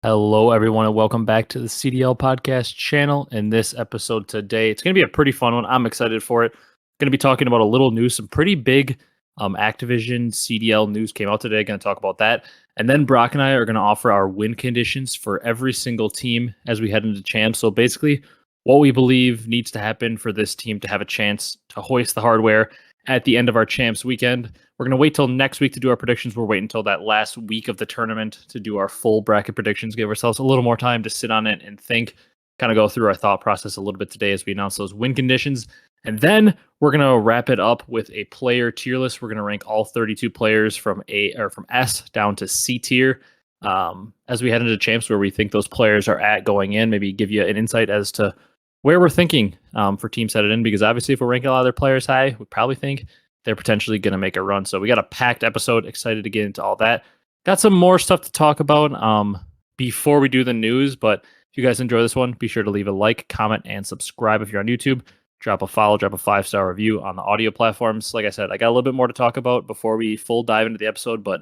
Hello, everyone, and welcome back to the CDL podcast channel. In this episode today, it's going to be a pretty fun one. I'm excited for it. Going to be talking about a little news, some pretty big Activision CDL news came out today. Going to talk about that. And then Brock and I are going to offer our win conditions for every single team as we head into champs. So basically, what we believe needs to happen for this team to have a chance to hoist the hardware at the end of our champs weekend. We're going to wait till next week to do our predictions. We're waiting until that last week of the tournament to do our full bracket predictions, give ourselves a little more time to sit on it and think, kind of go through our thought process a little bit today as we announce those win conditions. And then we're going to wrap it up with a player tier list. We're going to rank all 32 players from S down to C tier as we head into champs where we think those players are at going in, maybe give you an insight as to where we're thinking for teams headed in, because obviously if we're ranking a lot of their players high, we probably think they're potentially going to make a run. So we got a packed episode. Excited to get into all that. Got some more stuff to talk about before we do the news. But if you guys enjoy this one, be sure to leave a like, comment, and subscribe if you're on YouTube. Drop a follow, drop a 5-star review on the audio platforms. Like I said, I got a little bit more to talk about before we full dive into the episode. But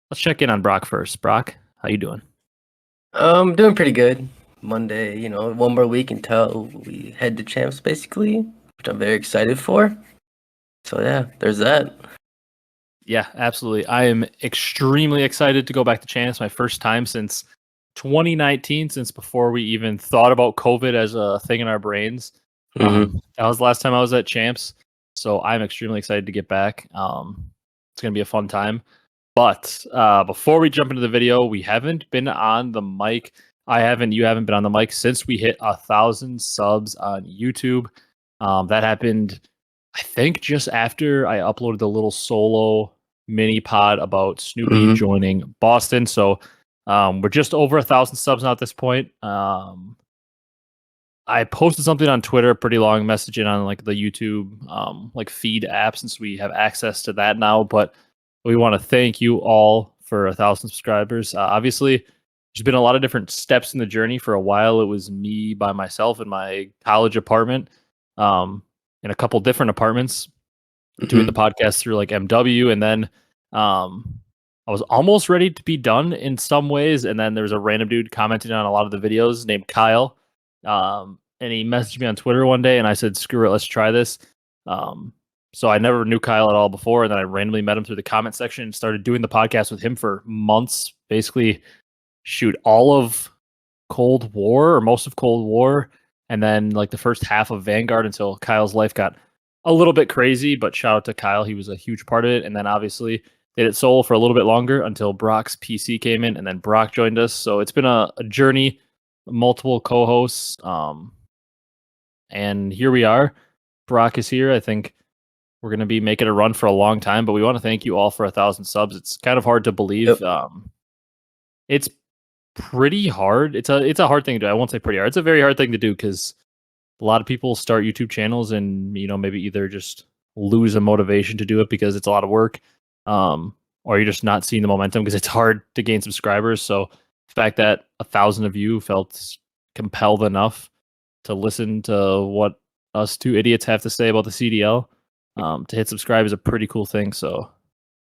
let's check in on Brock first. Brock, how you doing? Doing pretty good. Monday, one more week until we head to champs, basically, which I'm very excited for. So yeah, there's that. Yeah, absolutely. I am extremely excited to go back to champs. My first time since 2019, since before we even thought about COVID as a thing in our brains. That was the last time I was at champs. So I'm extremely excited to get back. It's going to be a fun time. But before we jump into the video, we haven't been on the mic. You haven't been on the mic since we hit 1,000 subs on YouTube. That happened, I think, just after I uploaded the little solo mini pod about Snoopy joining Boston. So we're just over 1,000 subs now at this point. I posted something on Twitter, pretty long messaging on like the YouTube like feed app, since we have access to that now. But we want to thank you all for 1,000 subscribers. Obviously, there's been a lot of different steps in the journey. For a while, it was me by myself in my college apartment, in a couple different apartments, doing the podcast through like MW. And then I was almost ready to be done in some ways. And then there was a random dude commenting on a lot of the videos named Kyle. And he messaged me on Twitter one day and I said, screw it, let's try this. So I never knew Kyle at all before. And then I randomly met him through the comment section and started doing the podcast with him for months, basically all of Cold War or most of Cold War. And then like the first half of Vanguard until Kyle's life got a little bit crazy, but shout out to Kyle. He was a huge part of it. And then obviously did it solo for a little bit longer until Brock's PC came in and then Brock joined us. So it's been a journey, multiple co-hosts. And here we are. Brock is here. I think we're going to be making a run for a long time, but we want to thank you all for 1,000 subs. It's kind of hard to believe. Yep. It's pretty hard. It's a hard thing to do. I won't say pretty hard. It's a very hard thing to do because a lot of people start YouTube channels and maybe either just lose a motivation to do it because it's a lot of work, or you're just not seeing the momentum because it's hard to gain subscribers. So the fact that 1,000 of you felt compelled enough to listen to what us two idiots have to say about the CDL, to hit subscribe is a pretty cool thing. So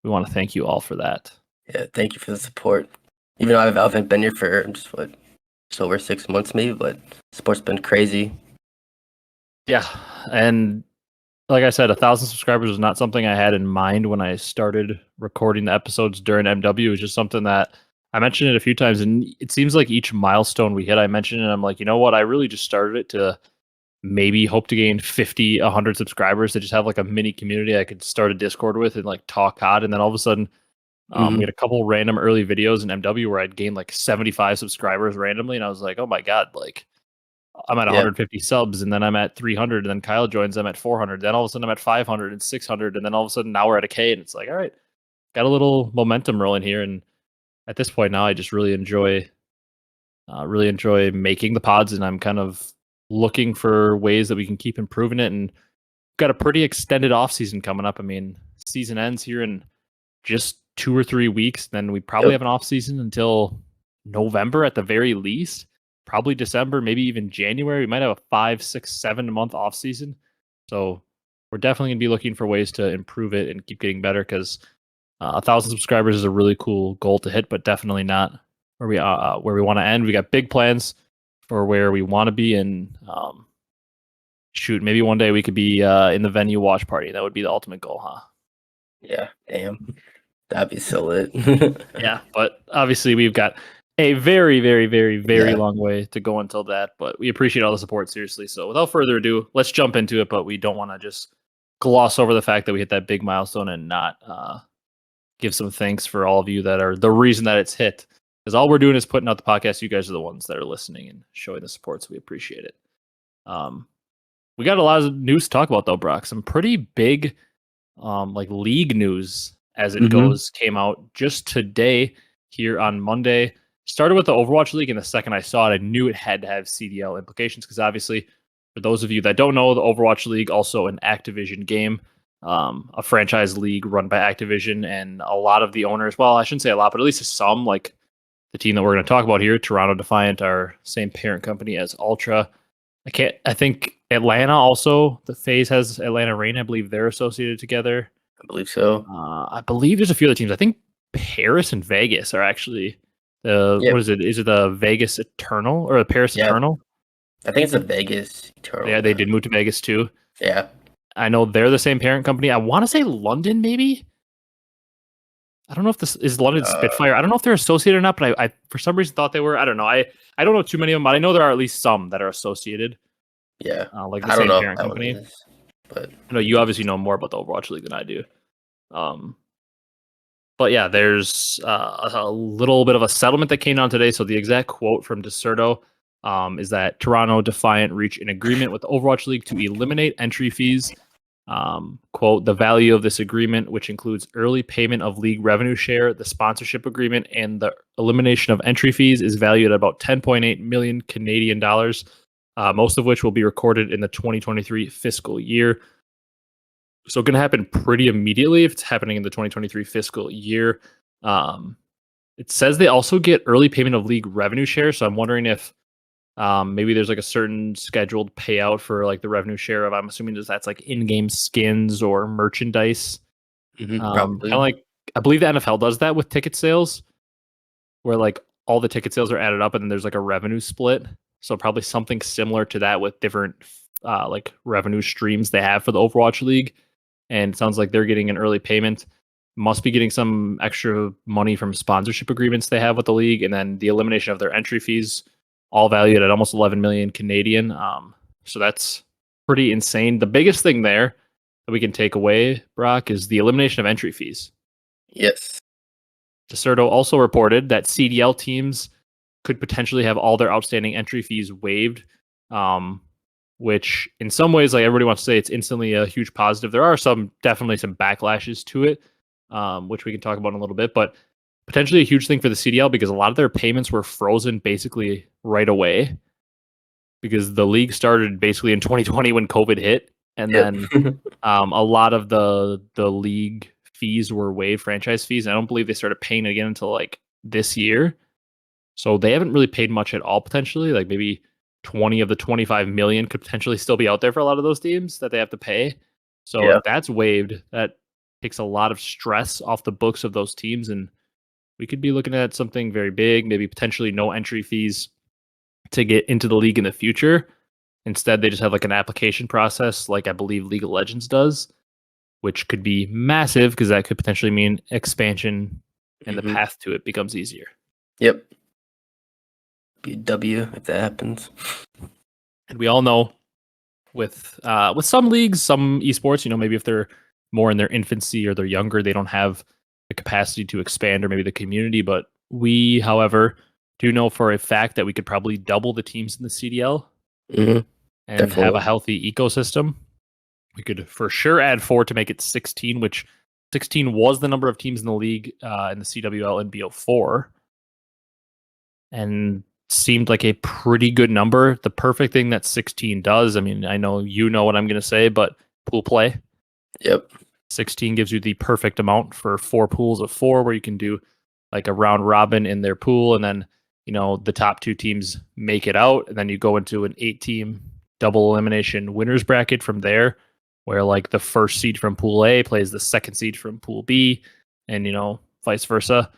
we want to thank you all for that. Yeah, thank you for the support. Even though I haven't been here for just over 6 months maybe, but support's been crazy. Yeah, and like I said, 1,000 subscribers was not something I had in mind when I started recording the episodes during MW. It was just something that I mentioned it a few times, and it seems like each milestone we hit, I mentioned it, and I'm like, you know what? I really just started it to maybe hope to gain 50, 100 subscribers to just have like a mini community I could start a Discord with and like talk COD, and then all of a sudden, we had a couple random early videos in MW where I'd gained like 75 subscribers randomly, and I was like, oh my god, like I'm at 150 subs, and then I'm at 300, and then Kyle joins, I'm at 400, then all of a sudden I'm at 500 and 600, and then all of a sudden now we're at a K, and it's like, all right, got a little momentum rolling here. And at this point now, I just really enjoy making the pods, and I'm kind of looking for ways that we can keep improving it. And got a pretty extended off season coming up. I mean, season ends here in just 2 or 3 weeks. Then we probably have an off season until November at the very least. Probably December, maybe even January. We might have a 5, 6, 7 month off season. So we're definitely going to be looking for ways to improve it and keep getting better, because 1,000 subscribers is a really cool goal to hit, but definitely not where we want to end. We got big plans for where we want to be, and shoot, maybe one day we could be in the venue watch party. That would be the ultimate goal, huh? Yeah, damn. That'd be so lit. Yeah, but obviously we've got a very, very, very, very Yeah. long way to go until that. But we appreciate all the support, seriously. So without further ado, let's jump into it. But we don't want to just gloss over the fact that we hit that big milestone and not give some thanks for all of you that are the reason that it's hit. Because all we're doing is putting out the podcast. You guys are the ones that are listening and showing the support, so we appreciate it. We got a lot of news to talk about, though, Brock. Some pretty big like league news as it goes came out just today here on Monday. Started with the Overwatch League, and the second I saw it, I knew it had to have CDL implications because obviously, for those of you that don't know, the Overwatch League also an Activision game, a franchise league run by Activision, and a lot of the owners, well, I shouldn't say a lot, but at least some, like the team that we're going to talk about here, Toronto Defiant, are same parent company as Ultra. I think Atlanta also, the Faze has Atlanta Reign. I believe they're associated together. I believe so. I believe there's a few other teams. I think Paris and Vegas are actually what is it? Is it the Vegas Eternal or the Paris Eternal? I think it's a Vegas Eternal. Yeah, they did move to Vegas too. Yeah. I know they're the same parent company. I want to say London, maybe. I don't know if this is London Spitfire. I don't know if they're associated or not, but I for some reason thought they were. I don't know. I don't know too many of them, but I know there are at least some that are associated. Yeah. Like the same parent company. Is, but I know you obviously know more about the Overwatch League than I do. But yeah, there's a little bit of a settlement that came down today. So the exact quote from Deserto is that Toronto Defiant reached an agreement with the Overwatch League to eliminate entry fees. Quote, the value of this agreement, which includes early payment of league revenue share, the sponsorship agreement, and the elimination of entry fees, is valued at about 10.8 million Canadian dollars, most of which will be recorded in the 2023 fiscal year. So going to happen pretty immediately if it's happening in the 2023 fiscal year. It says they also get early payment of league revenue share. So I'm wondering if maybe there's like a certain scheduled payout for like the revenue share of, I'm assuming that's like in-game skins or merchandise. probably. Kind of like, I believe the NFL does that with ticket sales, where like all the ticket sales are added up and then there's like a revenue split. So probably something similar to that with different like revenue streams they have for the Overwatch League. And it sounds like they're getting an early payment. Must be getting some extra money from sponsorship agreements they have with the league, and then the elimination of their entry fees, all valued at almost 11 million Canadian. So that's pretty insane. The biggest thing there that we can take away, Brock, is the elimination of entry fees. Yes. Deserto also reported that CDL teams could potentially have all their outstanding entry fees waived, which in some ways, like everybody wants to say, it's instantly a huge positive. There are definitely some backlashes to it, which we can talk about in a little bit, but potentially a huge thing for the CDL because a lot of their payments were frozen basically right away because the league started basically in 2020 when COVID hit. And then a lot of the league fees were waived, franchise fees. I don't believe they started paying again until like this year. So they haven't really paid much at all potentially, like maybe 20 of the 25 million could potentially still be out there for a lot of those teams that they have to pay. So if that's waived, that takes a lot of stress off the books of those teams. And we could be looking at something very big, maybe potentially no entry fees to get into the league in the future. Instead, they just have like an application process, like I believe League of Legends does, which could be massive because that could potentially mean expansion and the path to it becomes easier. Yep. Be a W if that happens. And we all know with some leagues, some esports, maybe if they're more in their infancy or they're younger, they don't have the capacity to expand or maybe the community. But we, however, do know for a fact that we could probably double the teams in the CDL and have a healthy ecosystem. We could for sure add 4 to make it 16, which 16 was the number of teams in the league in the CWL and BO4. And seemed like a pretty good number. The perfect thing that 16 does, I mean, I know you know what I'm going to say, but pool play. Yep. 16 gives you the perfect amount for 4 pools of 4 where you can do like a round robin in their pool, and then the top 2 teams make it out, and then you go into an 8-team double elimination winners bracket from there, where like the first seed from pool A plays the second seed from pool B, and vice versa.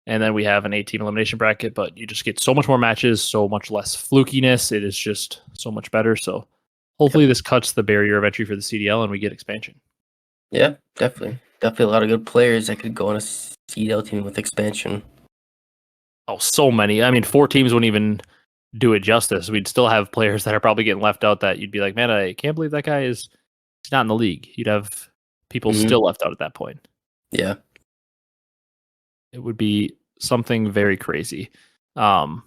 And then we have an 8-team elimination bracket, but you just get so much more matches, so much less flukiness. It is just so much better. So hopefully this cuts the barrier of entry for the CDL and we get expansion. Yeah, definitely. Definitely a lot of good players that could go on a CDL team with expansion. Oh, so many. I mean, 4 teams wouldn't even do it justice. We'd still have players that are probably getting left out that you'd be like, man, I can't believe that guy is not in the league. You'd have people still left out at that point. Yeah. It would be something very crazy. I'm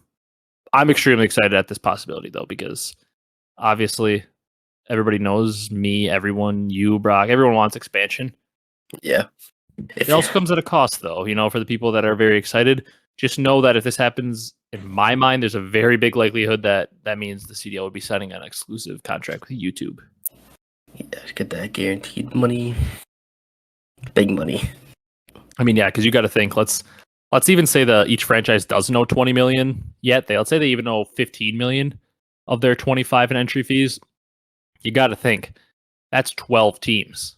extremely excited at this possibility, though, because obviously everybody knows me, everyone, you, Brock, everyone wants expansion. Yeah. It also comes at a cost, though, for the people that are very excited. Just know that if this happens, in my mind, there's a very big likelihood that means the CDL would be signing an exclusive contract with YouTube. Yeah, get that guaranteed money. Big money. I mean, yeah, because you got to think. Let's even say that each franchise doesn't owe 20 million yet. Let's say they even owe 15 million of their 25 in entry fees. You got to think that's 12 teams.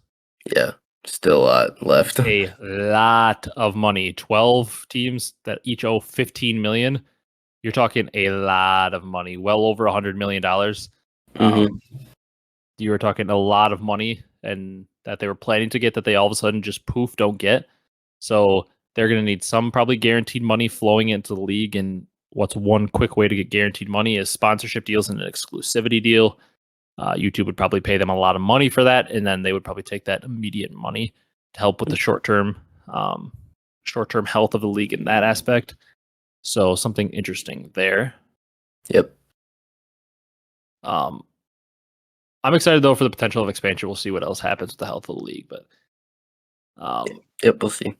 Yeah, still a lot left. A lot of money. 12 teams that each owe 15 million. You're talking a lot of money. Well over $100 million. You were talking a lot of money, and that they were planning to get that they all of a sudden just poof don't get. So they're going to need some probably guaranteed money flowing into the league. And what's one quick way to get guaranteed money is sponsorship deals and an exclusivity deal. YouTube would probably pay them a lot of money for that, and then they would probably take that immediate money to help with the short-term health of the league in that aspect. So something interesting there. Yep. I'm excited though for the potential of expansion. We'll see what else happens with the health of the league, but yep, we'll see.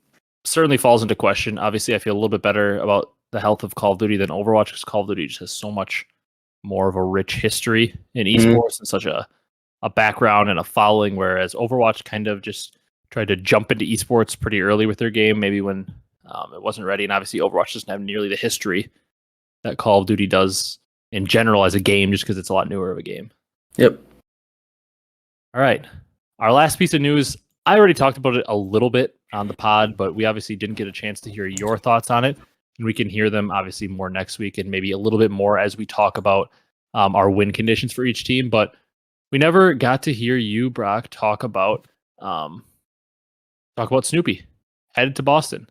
Certainly falls into question. Obviously, I feel a little bit better about the health of Call of Duty than Overwatch, because Call of Duty just has so much more of a rich history in esports and such a background and a following, whereas Overwatch kind of just tried to jump into esports pretty early with their game, maybe when it wasn't ready. And obviously Overwatch doesn't have nearly the history that Call of Duty does in general as a game, just because it's a lot newer of a game. Yep. All right. Our last piece of news, I already talked about it a little bit on the pod, but we obviously didn't get a chance to hear your thoughts on it. And we can hear them obviously more next week, and maybe a little bit more as we talk about our win conditions for each team. But we never got to hear you, Brock, talk about Snoopy headed to Boston.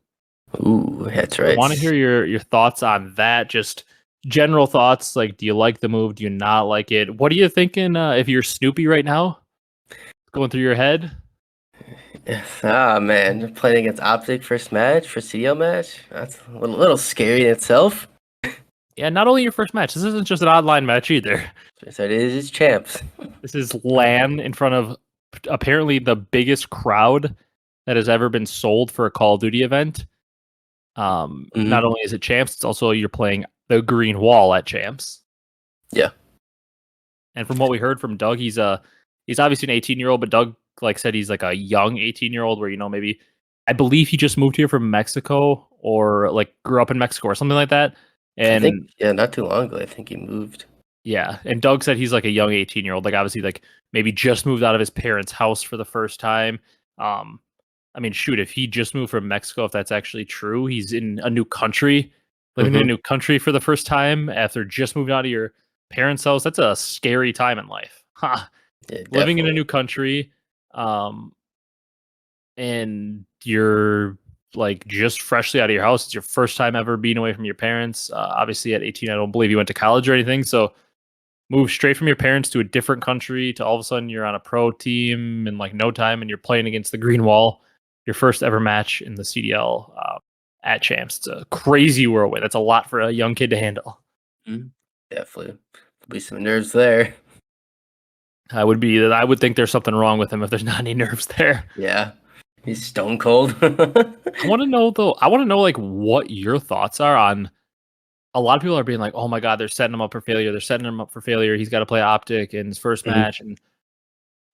Ooh, that's right. I want to hear your thoughts on that. Just general thoughts. Like, do you like the move? Do you not like it? What are you thinking if you're Snoopy right now? Going through your head? Man, playing against OpTic first match for CDL match. That's a little scary in itself. Yeah, not only your first match. This isn't just an online match either. So it is champs. This is LAN in front of apparently the biggest crowd that has ever been sold for a Call of Duty event. Not only is it champs, it's also you're playing the green wall at champs. Yeah. And from what we heard from Doug, he's obviously an 18-year-old, but Doug said he's like a young 18-year-old where, maybe I believe he just moved here from Mexico or grew up in Mexico or something like that. And I think, not too long ago, I think he moved. Yeah, and Doug said he's like a young 18-year-old, obviously maybe just moved out of his parents' house for the first time. I mean, shoot, if he just moved from Mexico, if that's actually true, he's in a new country, living in a new country for the first time after just moving out of your parents' house. That's a scary time in life. Huh. Yeah, living in a new country, and you're just freshly out of your house. It's your first time ever being away from your parents. Obviously at 18, I don't believe you went to college or anything. So move straight from your parents to a different country to all of a sudden you're on a pro team in no time and you're playing against the green wall. Your first ever match in the CDL at champs. It's a crazy whirlwind. That's a lot for a young kid to handle. Definitely. There'll be some nerves there. I would think there's something wrong with him if there's not any nerves there. Yeah. He's stone cold. I want to know what your thoughts are on. A lot of people are being like, "Oh my God, they're setting him up for failure. They're setting him up for failure. He's got to play OpTic in his first match." And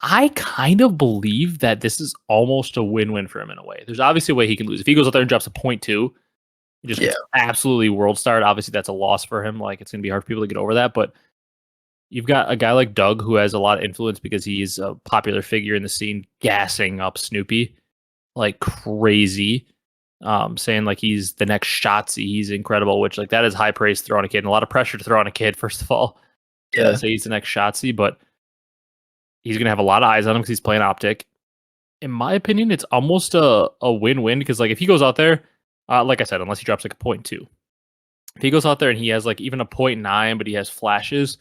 I kind of believe that this is almost a win-win for him in a way. There's obviously a way he can lose. If he goes out there and drops a 0.2, he just gets absolutely world starred. Obviously, that's a loss for him. It's going to be hard for people to get over that. But you've got a guy like Doug who has a lot of influence because he's a popular figure in the scene, gassing up Snoopy like crazy. saying like he's the next Shotzi, he's incredible, which like that is high praise to throw on a kid and a lot of pressure to throw on a kid, first of all, to say he's the next Shotzi, but he's going to have a lot of eyes on him because he's playing OpTic. In my opinion, it's almost a win-win because like if he goes out there, like I said, unless he drops like a 0.2, if he goes out there and he has like even a 0.9, but he has flashes,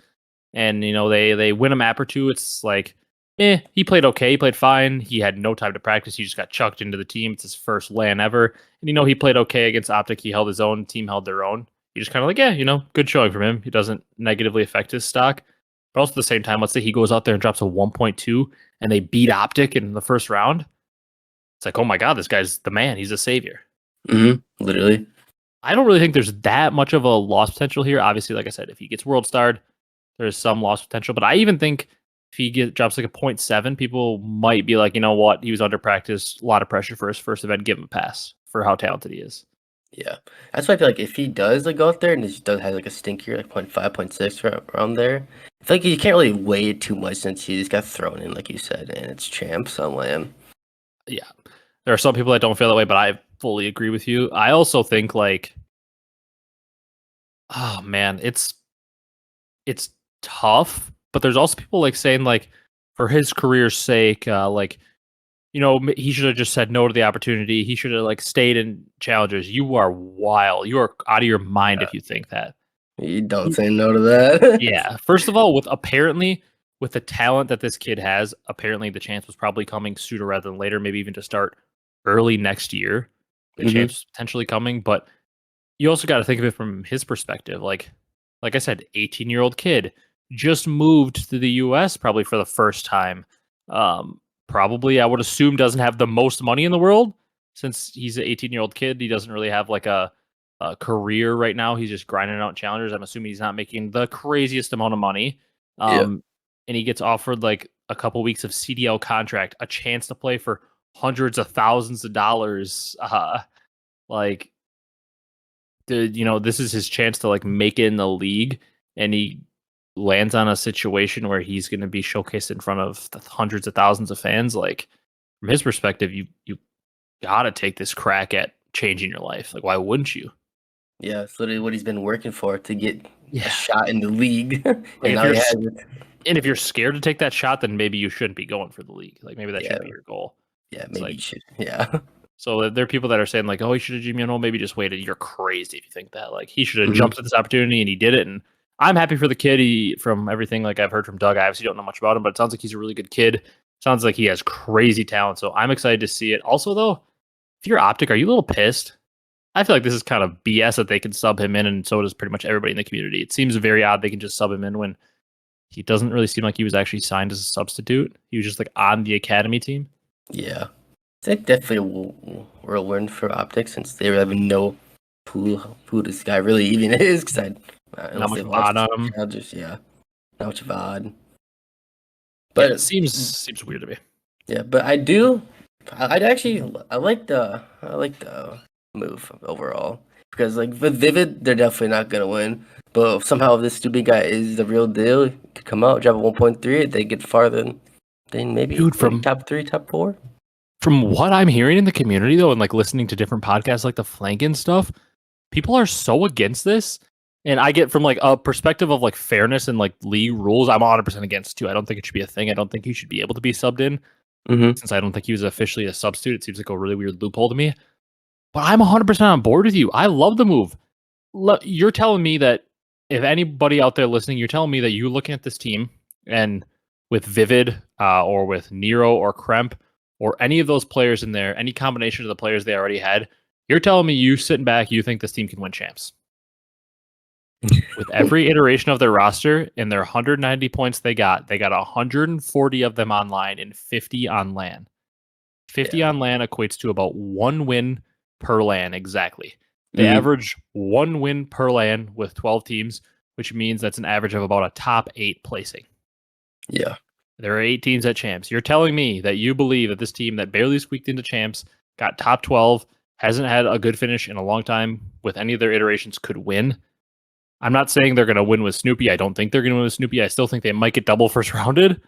and you know they win a map or two, it's like, he played okay, he played fine. He had no time to practice. He just got chucked into the team. It's his first LAN ever, and you know he played okay against OpTic. He held his own. Team held their own. You just kind of like, you know, good showing from him. He doesn't negatively affect his stock. But also at the same time, let's say he goes out there and drops a 1.2 and they beat OpTic in the first round. It's like, oh my God, this guy's the man. He's a savior. Literally. I don't really think there's that much of a loss potential here. Obviously, like I said, if he gets world starred, there's some loss potential. But I even think if he drops like a 0.7, people might be like, you know what? He was under practice, a lot of pressure for his first event. Give him a pass for how talented he is. Yeah. That's why I feel like if he does like go out there and he does have like a stinkier, like 0.5, 0.6 around there, I feel like you can't really weigh it too much since he just got thrown in, like you said, and it's champs on LAN. Yeah. There are some people that don't feel that way, but I fully agree with you. I also think like, oh man, it's tough, but there's also people like saying like for his career's sake, like, you know, he should have just said no to the opportunity. He should have like stayed in challengers. You are wild. You are out of your mind if you think that. You don't say no to that. Yeah. First of all, with the talent that this kid has, apparently the chance was probably coming sooner rather than later, maybe even to start early next year. The chance was potentially coming, but you also got to think of it from his perspective. Like I said, 18-year-old kid just moved to the US probably for the first time. Probably, I would assume, doesn't have the most money in the world since he's an 18-year-old kid. He doesn't really have like a career right now. He's just grinding out challengers. I'm assuming he's not making the craziest amount of money. And he gets offered like a couple weeks of CDL contract, a chance to play for hundreds of thousands of dollars. Like, you know, this is his chance to like make it in the league, and he lands on a situation where he's going to be showcased in front of hundreds of thousands of fans. Like, from his perspective, you got to take this crack at changing your life. Like, why wouldn't you? Yeah, it's literally what he's been working for to get a shot in the league. and if you're scared to take that shot, then maybe you shouldn't be going for the league. Like, maybe that should be your goal. Yeah, maybe you should. Yeah. So there are people that are saying like, oh, he should have GMO. Maybe just waited. You're crazy if you think that. Like, he should have jumped at this opportunity, and he did it. And I'm happy for the kid. From everything like I've heard from Doug, I obviously don't know much about him, but it sounds like he's a really good kid. Sounds like he has crazy talent. So I'm excited to see it. Also, though, if you're OpTic, are you a little pissed? I feel like this is kind of BS that they can sub him in, and so does pretty much everybody in the community. It seems very odd they can just sub him in when he doesn't really seem like he was actually signed as a substitute. He was just like on the academy team. Yeah. I think definitely a whirlwind for OpTic since they really know who this guy really even is. Because not much VOD on him. Not much VOD. But it seems weird to me. Yeah, but I like the move overall because like with Vivid, they're definitely not gonna win. But if somehow this stupid guy is the real deal, to come out, drop a 1.3, they get farther than maybe from top 3, top 4. From what I'm hearing in the community, though, and like listening to different podcasts like the Flankin stuff, people are so against this. And I get from like a perspective of like fairness and like league rules, I'm 100% against too. I don't think it should be a thing. I don't think he should be able to be subbed in. Since I don't think he was officially a substitute, it seems like a really weird loophole to me. But I'm 100% on board with you. I love the move. You're telling me that if anybody out there listening, you're telling me that you're looking at this team and with Vivid or with Nero or Kremp, or any of those players in there, any combination of the players they already had, you're telling me you sitting back, you think this team can win champs. With every iteration of their roster and their 190 points they got 140 of them online and 50 on LAN. 50 on LAN equates to about 1 win per LAN exactly. They average 1 win per LAN with 12 teams, which means that's an average of about a top 8 placing. Yeah. There are 8 teams at champs. You're telling me that you believe that this team that barely squeaked into champs, got top 12, hasn't had a good finish in a long time with any of their iterations could win. I'm not saying they're going to win with Snoopy. I don't think they're going to win with Snoopy. I still think they might get double first rounded.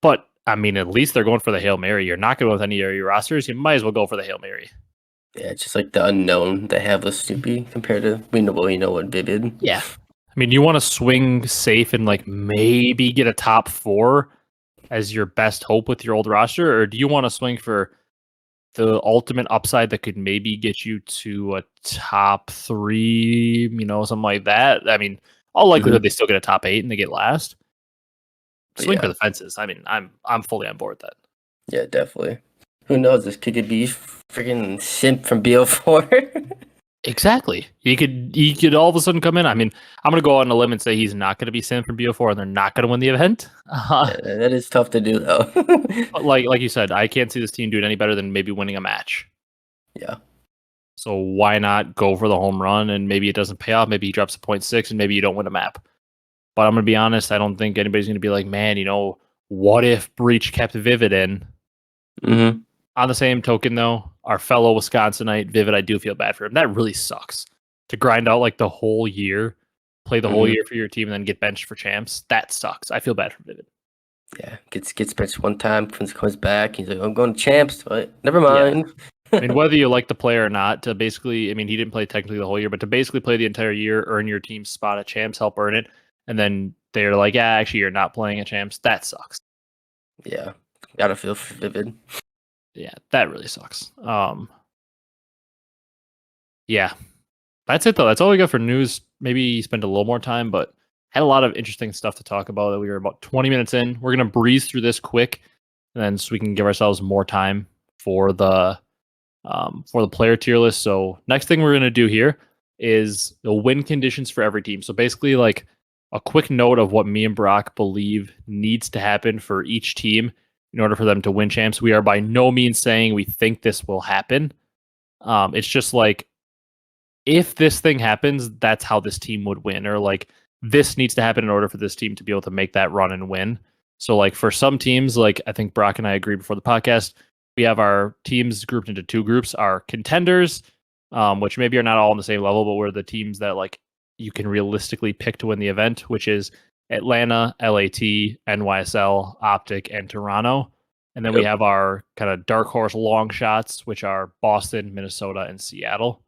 But, I mean, at least they're going for the Hail Mary. You're not going with any of your rosters. You might as well go for the Hail Mary. Yeah, it's just like the unknown they have with Snoopy compared to we know what Vivid. Yeah. I mean, you want to swing safe and like maybe get a top 4 as your best hope with your old roster, or do you want to swing for the ultimate upside that could maybe get you to a top 3, something like that? I mean, all likelihood they still get a top 8 and they get last. Swing for the fences. I mean, I'm fully on board with that. Yeah, definitely. Who knows? This kid could be freaking Simp from BO4. Exactly. He could all of a sudden come in. I mean, I'm gonna go on a limb and say he's not gonna be Simp from BO4 and they're not gonna win the event. Yeah, that is tough to do though. But like you said, I can't see this team doing any better than maybe winning a match. Yeah. So why not go for the home run, and maybe it doesn't pay off. Maybe he drops a 0.6 and maybe you don't win a map. But I'm going to be honest, I don't think anybody's going to be like, man, what if Breach kept Vivid in? Mm-hmm. On the same token, though, our fellow Wisconsinite, Vivid, I do feel bad for him. That really sucks. To grind out like the whole year, play the whole year for your team, and then get benched for champs. That sucks. I feel bad for Vivid. Yeah, gets benched one time, comes back. He's like, I'm going to champs, but never mind. Yeah. I mean, whether you like the player or not, to basically, I mean, he didn't play technically the whole year, but to basically play the entire year, earn your team's spot at champs, help earn it, and then they're like, yeah, actually, you're not playing at champs. That sucks. Yeah, gotta feel for Vivid. Yeah, that really sucks. Yeah, that's it though. That's all we got for news. Maybe spend a little more time, but had a lot of interesting stuff to talk about. That we were about 20 minutes in. We're gonna breeze through this quick, and then so we can give ourselves more time for the player tier list. So next thing we're gonna do here is the win conditions for every team. So basically, like a quick note of what me and Brock believe needs to happen for each team in order for them to win champs. We are by no means saying we think this will happen. It's just like, if this thing happens, that's how this team would win, or like this needs to happen in order for this team to be able to make that run and win. So like for some teams, like I think Brock and I agreed before the podcast, we have our teams grouped into 2 groups. Our contenders, which maybe are not all on the same level, but we're the teams that like you can realistically pick to win the event, which is Atlanta, LAT, NYSL, OpTic, and Toronto. And then we have our kind of dark horse long shots, which are Boston, Minnesota, and Seattle.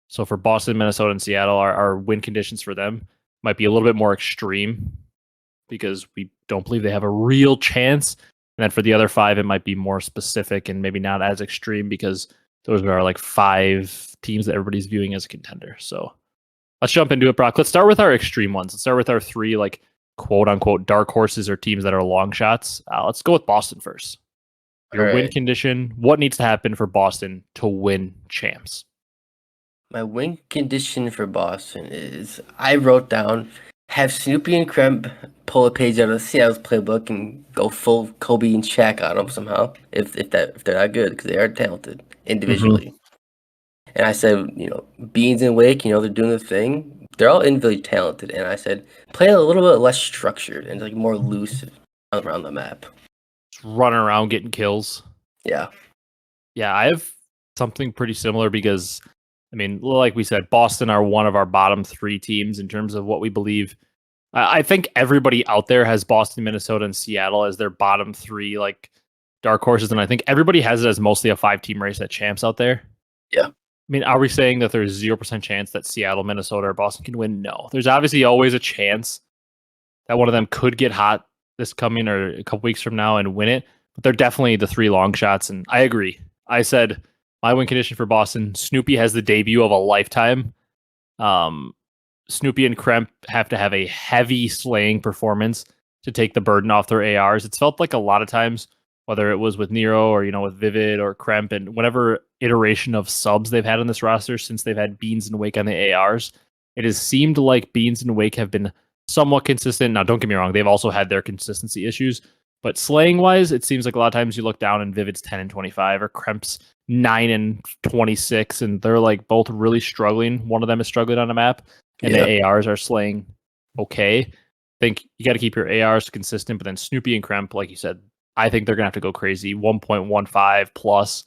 So for Boston, Minnesota, and Seattle, our win conditions for them might be a little bit more extreme because we don't believe they have a real chance. And then for the other 5, it might be more specific and maybe not as extreme because those are like 5 teams that everybody's viewing as a contender. So let's jump into it, Brock. Let's start with our extreme ones. Let's start with our 3 like quote unquote dark horses or teams that are long shots. Let's go with Boston first. Your win condition. What needs to happen for Boston to win champs? My win condition for Boston is I wrote down have Snoopy and Kremp pull a page out of Seattle's playbook and go full Kobe and Shaq on them somehow if they're not good because they are talented individually. Mm-hmm. And I said, Beans and Wake, they're doing the thing. They're all individually talented, and I said play a little bit less structured and like more loose around the map. Just running around getting kills. Yeah. Yeah, I have something pretty similar because, I mean, like we said, Boston are one of our bottom 3 teams in terms of what we believe. I think everybody out there has Boston, Minnesota, and Seattle as their bottom 3 like dark horses, and I think everybody has it as mostly a 5-team race at champs out there. Yeah. I mean, are we saying that there's 0% chance that Seattle, Minnesota, or Boston can win? No. There's obviously always a chance that one of them could get hot this coming or a couple weeks from now and win it, but they're definitely the 3 long shots, and I agree. I said my win condition for Boston, Snoopy has the debut of a lifetime. Snoopy and Kremp have to have a heavy slaying performance to take the burden off their ARs. It's felt like a lot of times, whether it was with Nero or, with Vivid or Kremp and whatever iteration of subs they've had on this roster since they've had Beans and Wake on the ARs, it has seemed like Beans and Wake have been somewhat consistent. Now, don't get me wrong, they've also had their consistency issues, but slaying-wise, it seems like a lot of times you look down and Vivid's 10 and 25 or Kremp's 9 and 26, and they're like both really struggling. One of them is struggling on a map, and the ARs are slaying okay. I think you got to keep your ARs consistent, but then Snoopy and Kremp, like you said, I think they're going to have to go crazy, 1.15 plus,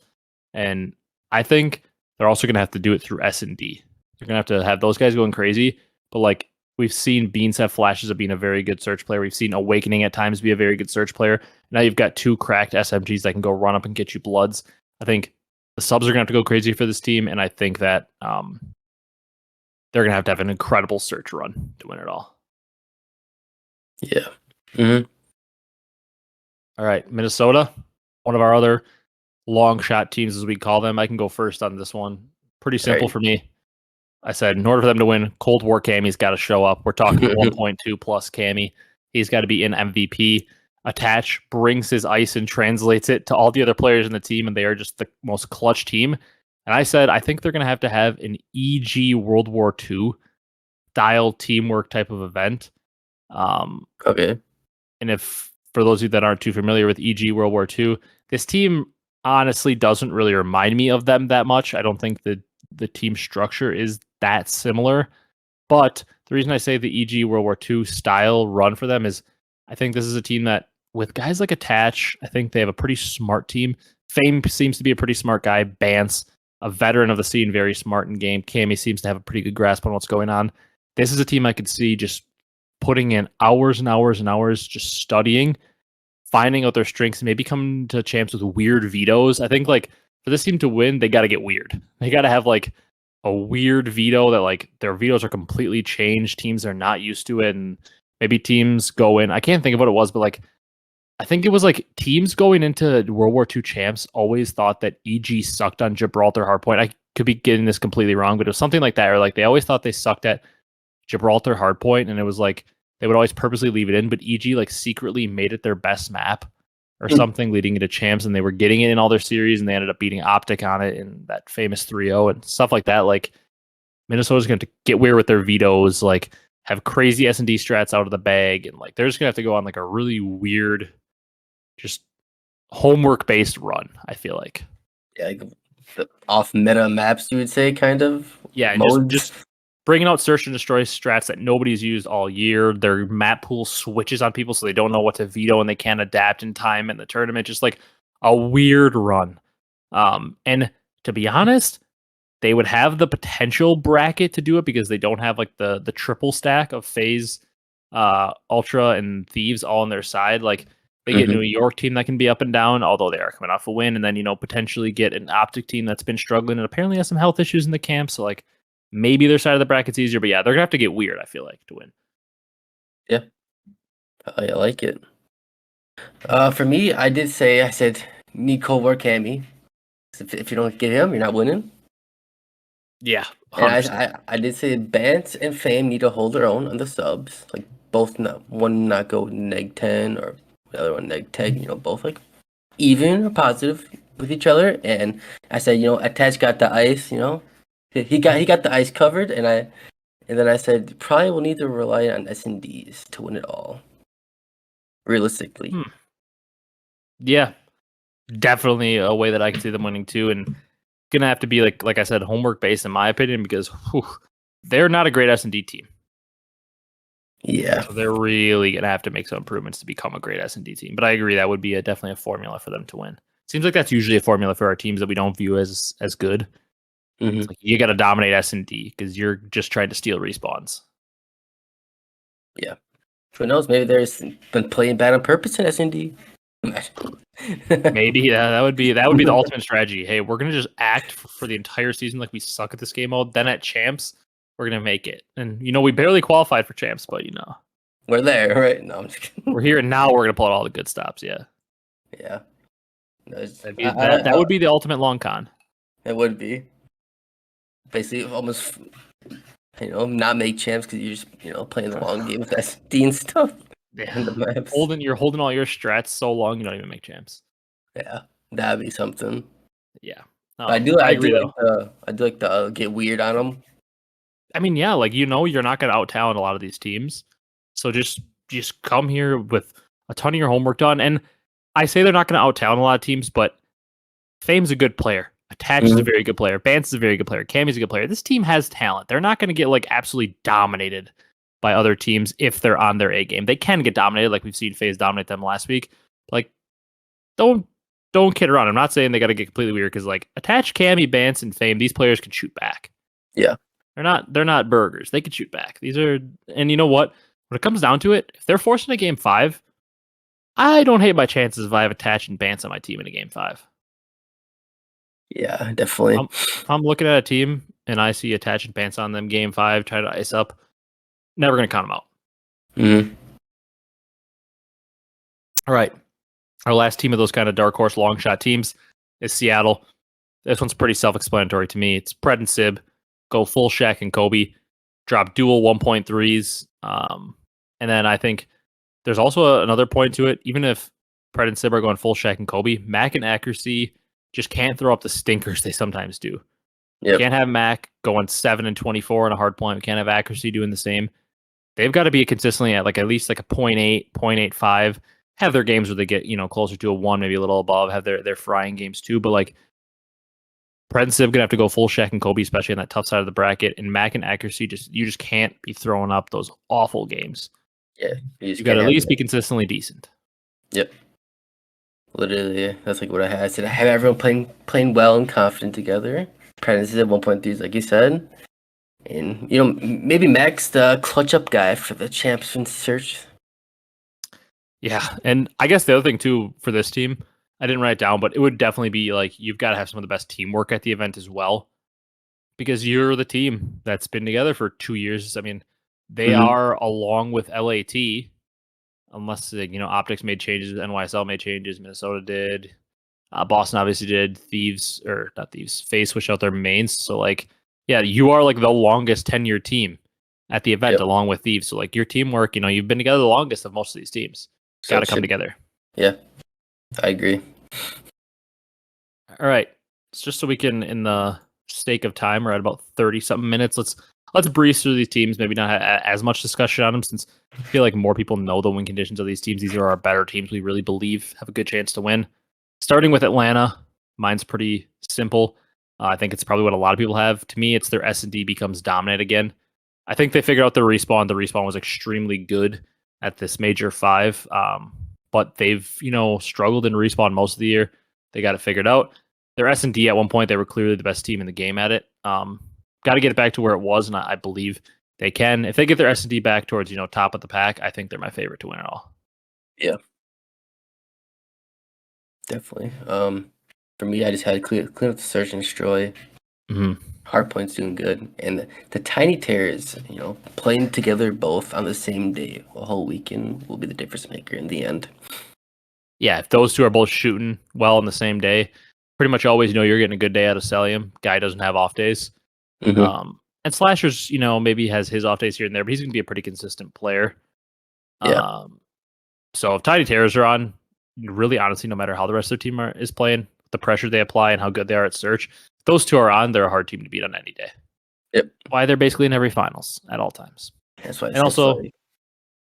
and I think they're also going to have to do it through S&D. They're going to have those guys going crazy, but like we've seen Beans have flashes of being a very good search player. We've seen Awakening at times be a very good search player. Now you've got 2 cracked SMGs that can go run up and get you bloods. I think The subs are going to have to go crazy for this team, and I think that they're going to have an incredible search run to win it all. Yeah. Mm-hmm. All right, Minnesota, one of our other long shot teams, as we call them. I can go first on this one. Pretty simple for me. I said, in order for them to win, Cold War Cammy's got to show up. We're talking 1.2 plus Cammy. He's got to be in MVP. Attach brings his ice and translates it to all the other players in the team, and they are just the most clutch team. And I said, I think they're going to have an EG World War II style teamwork type of event. Okay. And if, for those of you that aren't too familiar with EG World War II, this team honestly doesn't really remind me of them that much. I don't think the team structure is that similar. But the reason I say the EG World War II style run for them is I think this is a team that, with guys like Attach, I think they have a pretty smart team. Fame seems to be a pretty smart guy. Bance, a veteran of the scene, very smart in game. Cammy seems to have a pretty good grasp on what's going on. This is a team I could see just putting in hours and hours and hours, just studying, finding out their strengths, maybe come to champs with weird vetoes. I think like for this team to win, they got to get weird. They got to have like a weird veto that like their vetoes are completely changed. Teams are not used to it, and maybe teams go in. I can't think of what it was, but like I think it was like teams going into World War II champs always thought that EG sucked on Gibraltar Hardpoint. I could be getting this completely wrong, but it was something like that, or like they always thought they sucked at Gibraltar Hardpoint, and it was like they would always purposely leave it in, but EG like secretly made it their best map or something leading into champs, and they were getting it in all their series, and they ended up beating OpTic on it in that famous 3-0 and stuff like that. Like Minnesota's going to get weird with their vetoes, like have crazy S&D strats out of the bag, and like they're just going to have to go on like a really weird, just homework based run. I feel like, Yeah, like the off meta maps, you would say, kind of. yeah, modes. just bringing out search and destroy strats that nobody's used all year. Their map pool switches on people, so they don't know what to veto and they can't adapt in time in the tournament. Just like a weird run. And to be honest, they would have the potential bracket to do it because they don't have like the triple stack of Faze, Ultra, and Thieves all on their side. Like they get a New York team that can be up and down, although they are coming off a win, and then potentially get an OpTic team that's been struggling and apparently has some health issues in the camp. So like maybe their side of the bracket's easier, but yeah, they're gonna have to get weird, I feel like, to win. Yeah. I like it. For me, I said need Cold War Cammy. If you don't get him, you're not winning. Yeah, and I did say Bance and Fame need to hold their own on the subs. Like both one not go -10 or the other one -10. Both like even or positive with each other. And I said, Attach got the ice. He got the ice covered, and then I said probably will need to rely on S&Ds to win it all. Realistically. Yeah, definitely a way that I can see them winning too, and gonna have to be like I said, homework based in my opinion, because they're not a great S&D team. Yeah, so they're really gonna have to make some improvements to become a great S&D team. But I agree that would be definitely a formula for them to win. Seems like that's usually a formula for our teams that we don't view as good. It's like you got to dominate S&D because you're just trying to steal respawns. Yeah, who knows? Maybe there's been playing bad on purpose in S&D. Maybe that would be the ultimate strategy. Hey, we're gonna just act for the entire season like we suck at this game mode. Then at champs, we're gonna make it. And we barely qualified for champs, but we're there, right? No, I'm just kidding. We're here, and now we're gonna pull out all the good stops. Yeah. Yeah. That would be the ultimate long con. It would be. Basically, almost not make champs because you're just playing the long game with SD and stuff. Yeah, and the maps. You're holding all your strats so long you don't even make champs. Yeah, that'd be something. Yeah, I do like the get weird on them. I mean, yeah, like you're not gonna out talent a lot of these teams, so just come here with a ton of your homework done. And I say they're not gonna out talent a lot of teams, but Fame's a good player. Attach is a very good player. Bance is a very good player. Cammy's a good player. This team has talent. They're not going to get like absolutely dominated by other teams if they're on their A game. They can get dominated, like we've seen Faze dominate them last week. Like, don't kid around. I'm not saying they got to get completely weird because like Attach, Cammy, Bance, and Fame, these players can shoot back. Yeah, they're not burgers. They can shoot back. These are, and you know what? When it comes down to it, if they're forced into game 5, I don't hate my chances if I have Attach and Bance on my team in a game 5. Yeah, definitely. If I'm looking at a team and I see attaching pants on them game 5, try to ice up, never going to count them out. Mm-hmm. All right. Our last team of those kind of dark horse long shot teams is Seattle. This one's pretty self-explanatory to me. It's Pred and Sib, go full Shaq and Kobe, drop dual 1.3s. And then I think there's also another point to it. Even if Pred and Sib are going full Shaq and Kobe, Mac and Accuracy just can't throw up the stinkers they sometimes do. Yep. Can't have Mac going 7 and 24 on a hard point. We can't have Accuracy doing the same. They've got to be consistently at like at least like a 0.8, 0.85. Have their games where they get, closer to a 1, maybe a little above, have their frying games too. But like Pred and Sib gonna have to go full Shaq and Kobe, especially on that tough side of the bracket. And Mac and Accuracy, you just can't be throwing up those awful games. Yeah. You got to at least be consistently decent. Yep. Literally, that's like what I had. I said I have everyone playing well and confident together. Pred and Sib 1.3s, like you said. And, maybe Max, the clutch up guy for the champion search. Yeah. And I guess the other thing, too, for this team, I didn't write it down, but it would definitely be like you've got to have some of the best teamwork at the event as well. Because you're the team that's been together for 2 years. I mean, they are along with LAT, unless, OpTic made changes, NYSL made changes, Minnesota did. Boston obviously did. Thieves, or not Thieves, Faze switched out their mains. So, like, yeah, you are like the longest 10-year team at the event, along with Thieves. So, like, your teamwork, you've been together the longest of most of these teams. Got to come together. Yeah, I agree. All right. It's just so we can, in the sake of time, we're at about 30-something minutes. Let's breeze through these teams. Maybe not have as much discussion on them, since I feel like more people know the win conditions of these teams. These are our better teams. We really believe have a good chance to win. Starting with Atlanta, mine's pretty simple. I think it's probably what a lot of people have. To me, it's their S&D becomes dominant again. I think they figured out the respawn. The respawn was extremely good at this Major 5, but they've struggled in respawn most of the year. They got it figured out. Their S&D at one point, they were clearly the best team in the game at it. Got to get it back to where it was, and I believe they can. If they get their S&D back towards top of the pack, I think they're my favorite to win it all. Yeah. Definitely. For me, I just had to clean up the search and destroy. Hardpoint's doing good, and the tiny tears, playing together both on the same day, a whole weekend, will be the difference maker in the end. Yeah, if those two are both shooting well on the same day, pretty much always you're getting a good day out of Cellium. Guy doesn't have off days. And Slashers, maybe has his off days here and there, but he's going to be a pretty consistent player. Yeah. So if Tiny Terrors are on, really honestly, no matter how the rest of their team is playing, the pressure they apply and how good they are at search, if those two are on, they're a hard team to beat on any day. Yep. Why they're basically in every finals at all times. That's why. And also,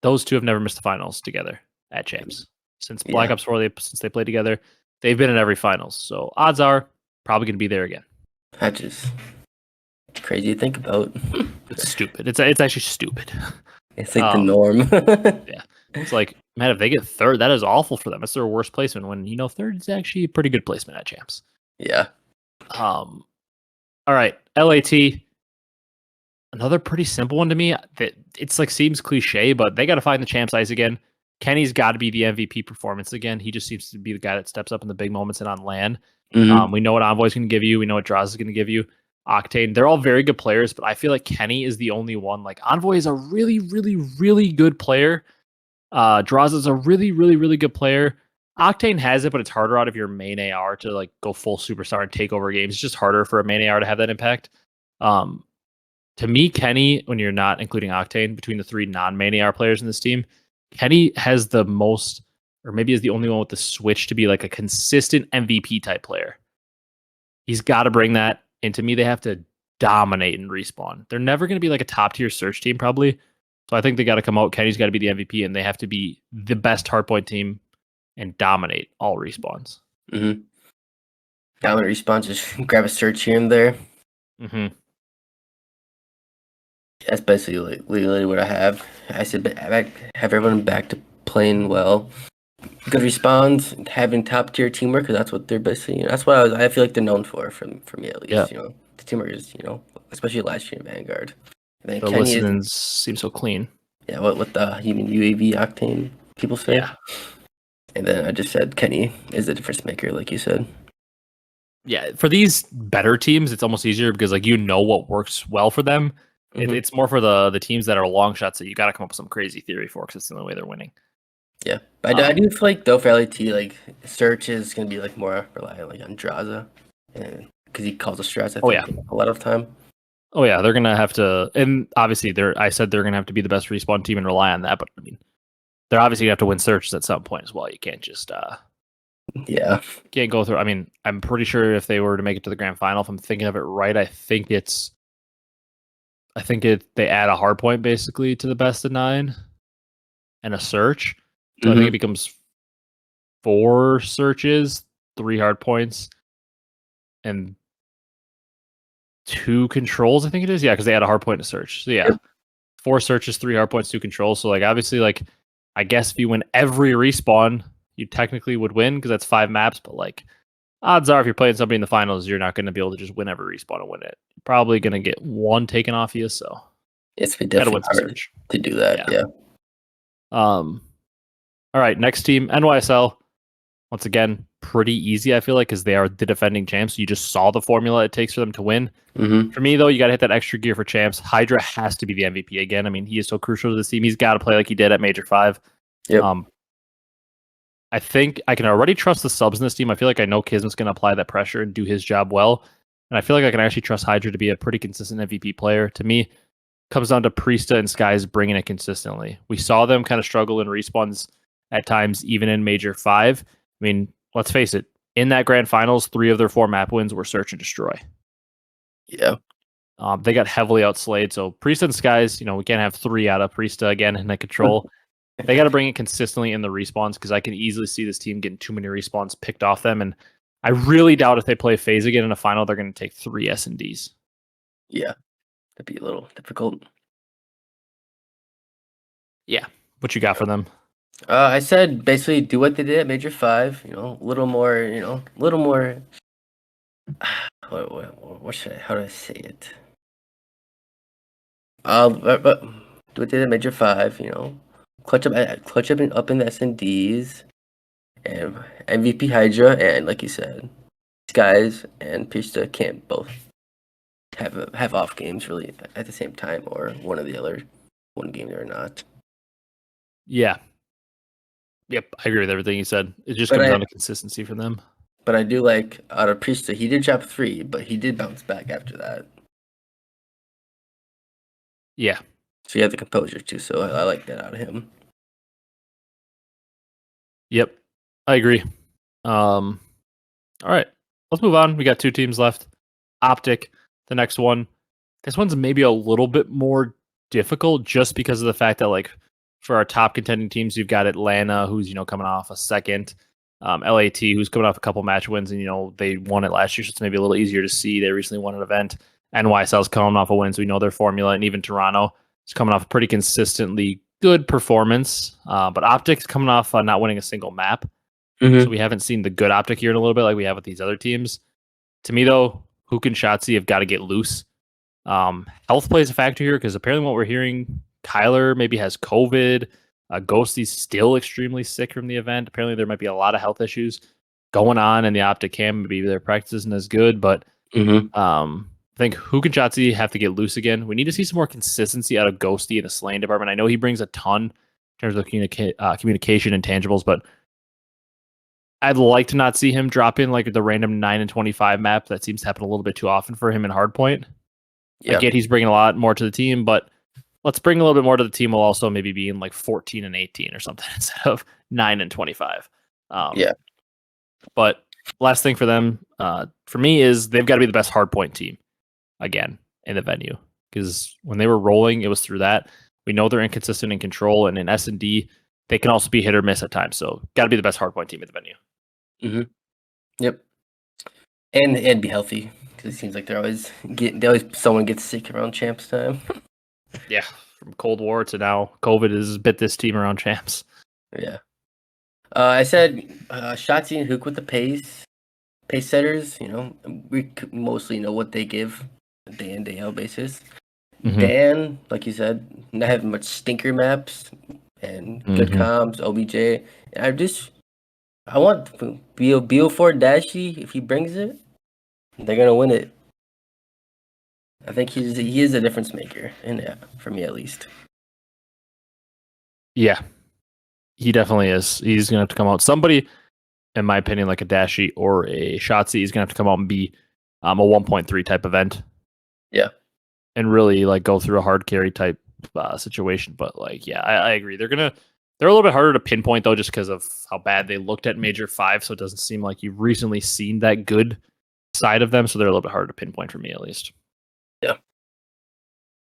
those two have never missed the finals together at champs since Black Ops 4. Since they played together, they've been in every finals. So odds are probably going to be there again. That's just crazy to think about. It's stupid. It's actually stupid. It's like the norm. Yeah. It's like, man, if they get third, that is awful for them. It's their worst placement when, third is actually a pretty good placement at champs. Yeah. All right. LAT. Another pretty simple one to me. It's like seems cliche, but they got to find the champs ice again. Kenny's got to be the MVP performance again. He just seems to be the guy that steps up in the big moments and on LAN. We know what Envoy's going to give you. We know what Draws is going to give you. Octane, they're all very good players, but I feel like Kenny is the only one. Like Envoy is a really, really, really good player. Draws is a really, really, really good player. Octane has it, but it's harder out of your main AR to like go full superstar and take over games. It's just harder for a main AR to have that impact. To me, Kenny, when you're not including Octane, between the three non-main AR players in this team, Kenny has the most, or maybe is the only one with the switch to be like a consistent MVP type player. He's got to bring that. And to me, they have to dominate and respawn. They're never going to be like a top tier search team, probably. So I think they got to come out. Kenny's got to be the MVP, and they have to be the best hardpoint team and dominate all respawns. Dominate respawns, just grab a search here and there. That's basically literally what I have. I said have everyone back to playing well. Good respawns, having top tier teamwork, because that's what they're basically. That's what I feel like they're known for me at least. Yeah. The teamwork is especially last year in Vanguard. The listens seem so clean. Yeah, what the UAV Octane people say. Yeah. And then I just said Kenny is the difference maker, like you said. Yeah, for these better teams, it's almost easier because like what works well for them. Mhm. It's more for the teams that are long shots that you got to come up with some crazy theory for because it's the only way they're winning. Yeah, but I do feel like though for LAT, like Search is gonna be like more reliant like on Draza, and because he calls the strats, I think a lot of time. Oh yeah, they're gonna have to, and obviously I said they're gonna have to be the best respawn team and rely on that. But I mean, they're obviously gonna have to win searches at some point as well. You can't just can't go through. I mean, I'm pretty sure if they were to make it to the grand final, if I'm thinking of it right, I think they add a hard point basically to the best of 9 and a search. So I think it becomes 4 searches, 3 hard points, and 2 controls. I think it is. Yeah, because they add a hard point to search. So yeah, Yep. 4 searches, 3 hard points, 2 controls. So like obviously like I guess if you win every respawn, you technically would win because that's 5 maps. But like odds are if you're playing somebody in the finals, you're not going to be able to just win every respawn and win it. You're probably going to get 1 taken off you. So it's definitely hard to do that. Yeah. All right, next team NYSL. Once again, pretty easy. I feel like because they are the defending champs. You just saw the formula it takes for them to win. For me, though, you got to hit that extra gear for champs. Hydra has to be the MVP again. I mean, he is so crucial to this team. He's got to play like he did at Major 5. Yep. I think I can already trust the subs in this team. I feel like I know Kismet's going to apply that pressure and do his job well. And I feel like I can actually trust Hydra to be a pretty consistent MVP player. To me, comes down to Priesta and Skies bringing it consistently. We saw them kind of struggle in respawns at times, even in Major 5. I mean, let's face it. In that grand finals, 3 of their 4 map wins were search and destroy. Yeah. They got heavily outslayed. So Priesta and Skies, we can't have 3 out of Priesta again in that control. They got to bring it consistently in the respawns because I can easily see this team getting too many respawns picked off them. And I really doubt if they play Faze again in a final, they're going to take 3 S&Ds. Yeah. That'd be a little difficult. Yeah. What you got for them? I said basically do what they did at Major 5. A little more. What should I? How do I say it? But do what they did at Major 5. Clutch up in the S&Ds, and MVP Hydra, and like you said, Skies and Priesta can't both have off games really at the same time, or one or the other, one game or not. Yeah. Yep, I agree with everything you said. It just comes down to consistency for them. But I do like out of Priesta, he did drop 3, but he did bounce back after that. Yeah. So he had the composure too, so I like that out of him. Yep, I agree. All right, let's move on. We got 2 teams left. OpTic, the next one. This one's maybe a little bit more difficult just because of the fact that, like, for our top contending teams, you've got Atlanta, who's, coming off a second. LAT, who's coming off a couple match wins, and, they won it last year, so it's maybe a little easier to see. They recently won an event. NYSL's coming off a win, so we know their formula, and even Toronto is coming off a pretty consistently good performance. But OpTic's coming off not winning a single map. So we haven't seen the good OpTic here in a little bit like we have with these other teams. To me, though, Hook and Shotzi have got to get loose. Health plays a factor here because apparently what we're hearing, Kyler maybe has COVID. Ghosty's still extremely sick from the event. Apparently there might be a lot of health issues going on in the OpTic camp. Maybe their practice isn't as good, but I think Hook and Shotzi have to get loose again. We need to see some more consistency out of Ghosty in the slaying department. I know he brings a ton in terms of communication and tangibles, but I'd like to not see him drop in like the random 9 and 25 map. That seems to happen a little bit too often for him in Hardpoint. Yeah. I get he's bringing a lot more to the team, but let's bring a little bit more to the team while also maybe being like 14 and 18 or something instead of 9 and 25. But last thing for them, for me, is they've got to be the best Hardpoint team again in the venue because when they were rolling, it was through that. We know they're inconsistent in control, and in S&D, they can also be hit or miss at times. So got to be the best Hardpoint team at the venue. Yep. And be healthy because it seems like someone gets sick around champs time. Yeah, from Cold War to now, COVID has bit this team around champs. Yeah. I said Shotzi and Hook with the pace setters. We mostly know what they give day in day out basis. Dan, like you said, not having much stinker maps and good comms. OBJ. And I want BO4 Dashy if he brings it. They're gonna win it. I think he is a difference maker, and for me at least. Yeah, he definitely is. He's gonna have to come out. Somebody, in my opinion, like a Dashi or a Shotzi, he's gonna have to come out and be a 1.3 type event. Yeah. And really like go through a hard carry type situation. But like, yeah, I agree. They're a little bit harder to pinpoint though, just because of how bad they looked at Major 5. So it doesn't seem like you've recently seen that good side of them. So they're a little bit harder to pinpoint for me at least. Yeah.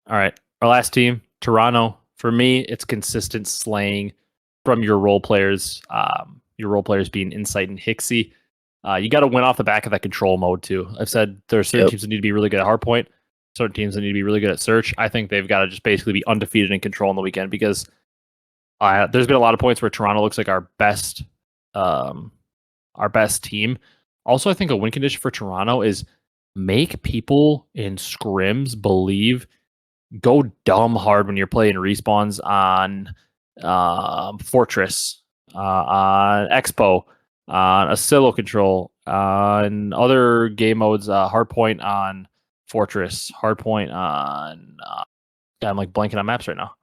All right. Our last team, Toronto. For me, it's consistent slaying from your role players. Your role players being Insight and Hixie. You got to win off the back of that control mode too. I've said there are certain teams that need to be really good at hardpoint, certain teams that need to be really good at search. I think they've got to just basically be undefeated in control on the weekend because there's been a lot of points where Toronto looks like our best team. Also, I think a win condition for Toronto is make people in scrims believe, go dumb hard when you're playing respawns on Fortress, on Expo, on Asilo Control, on other game modes, Hardpoint on Fortress, Hardpoint on. I'm like blanking on maps right now.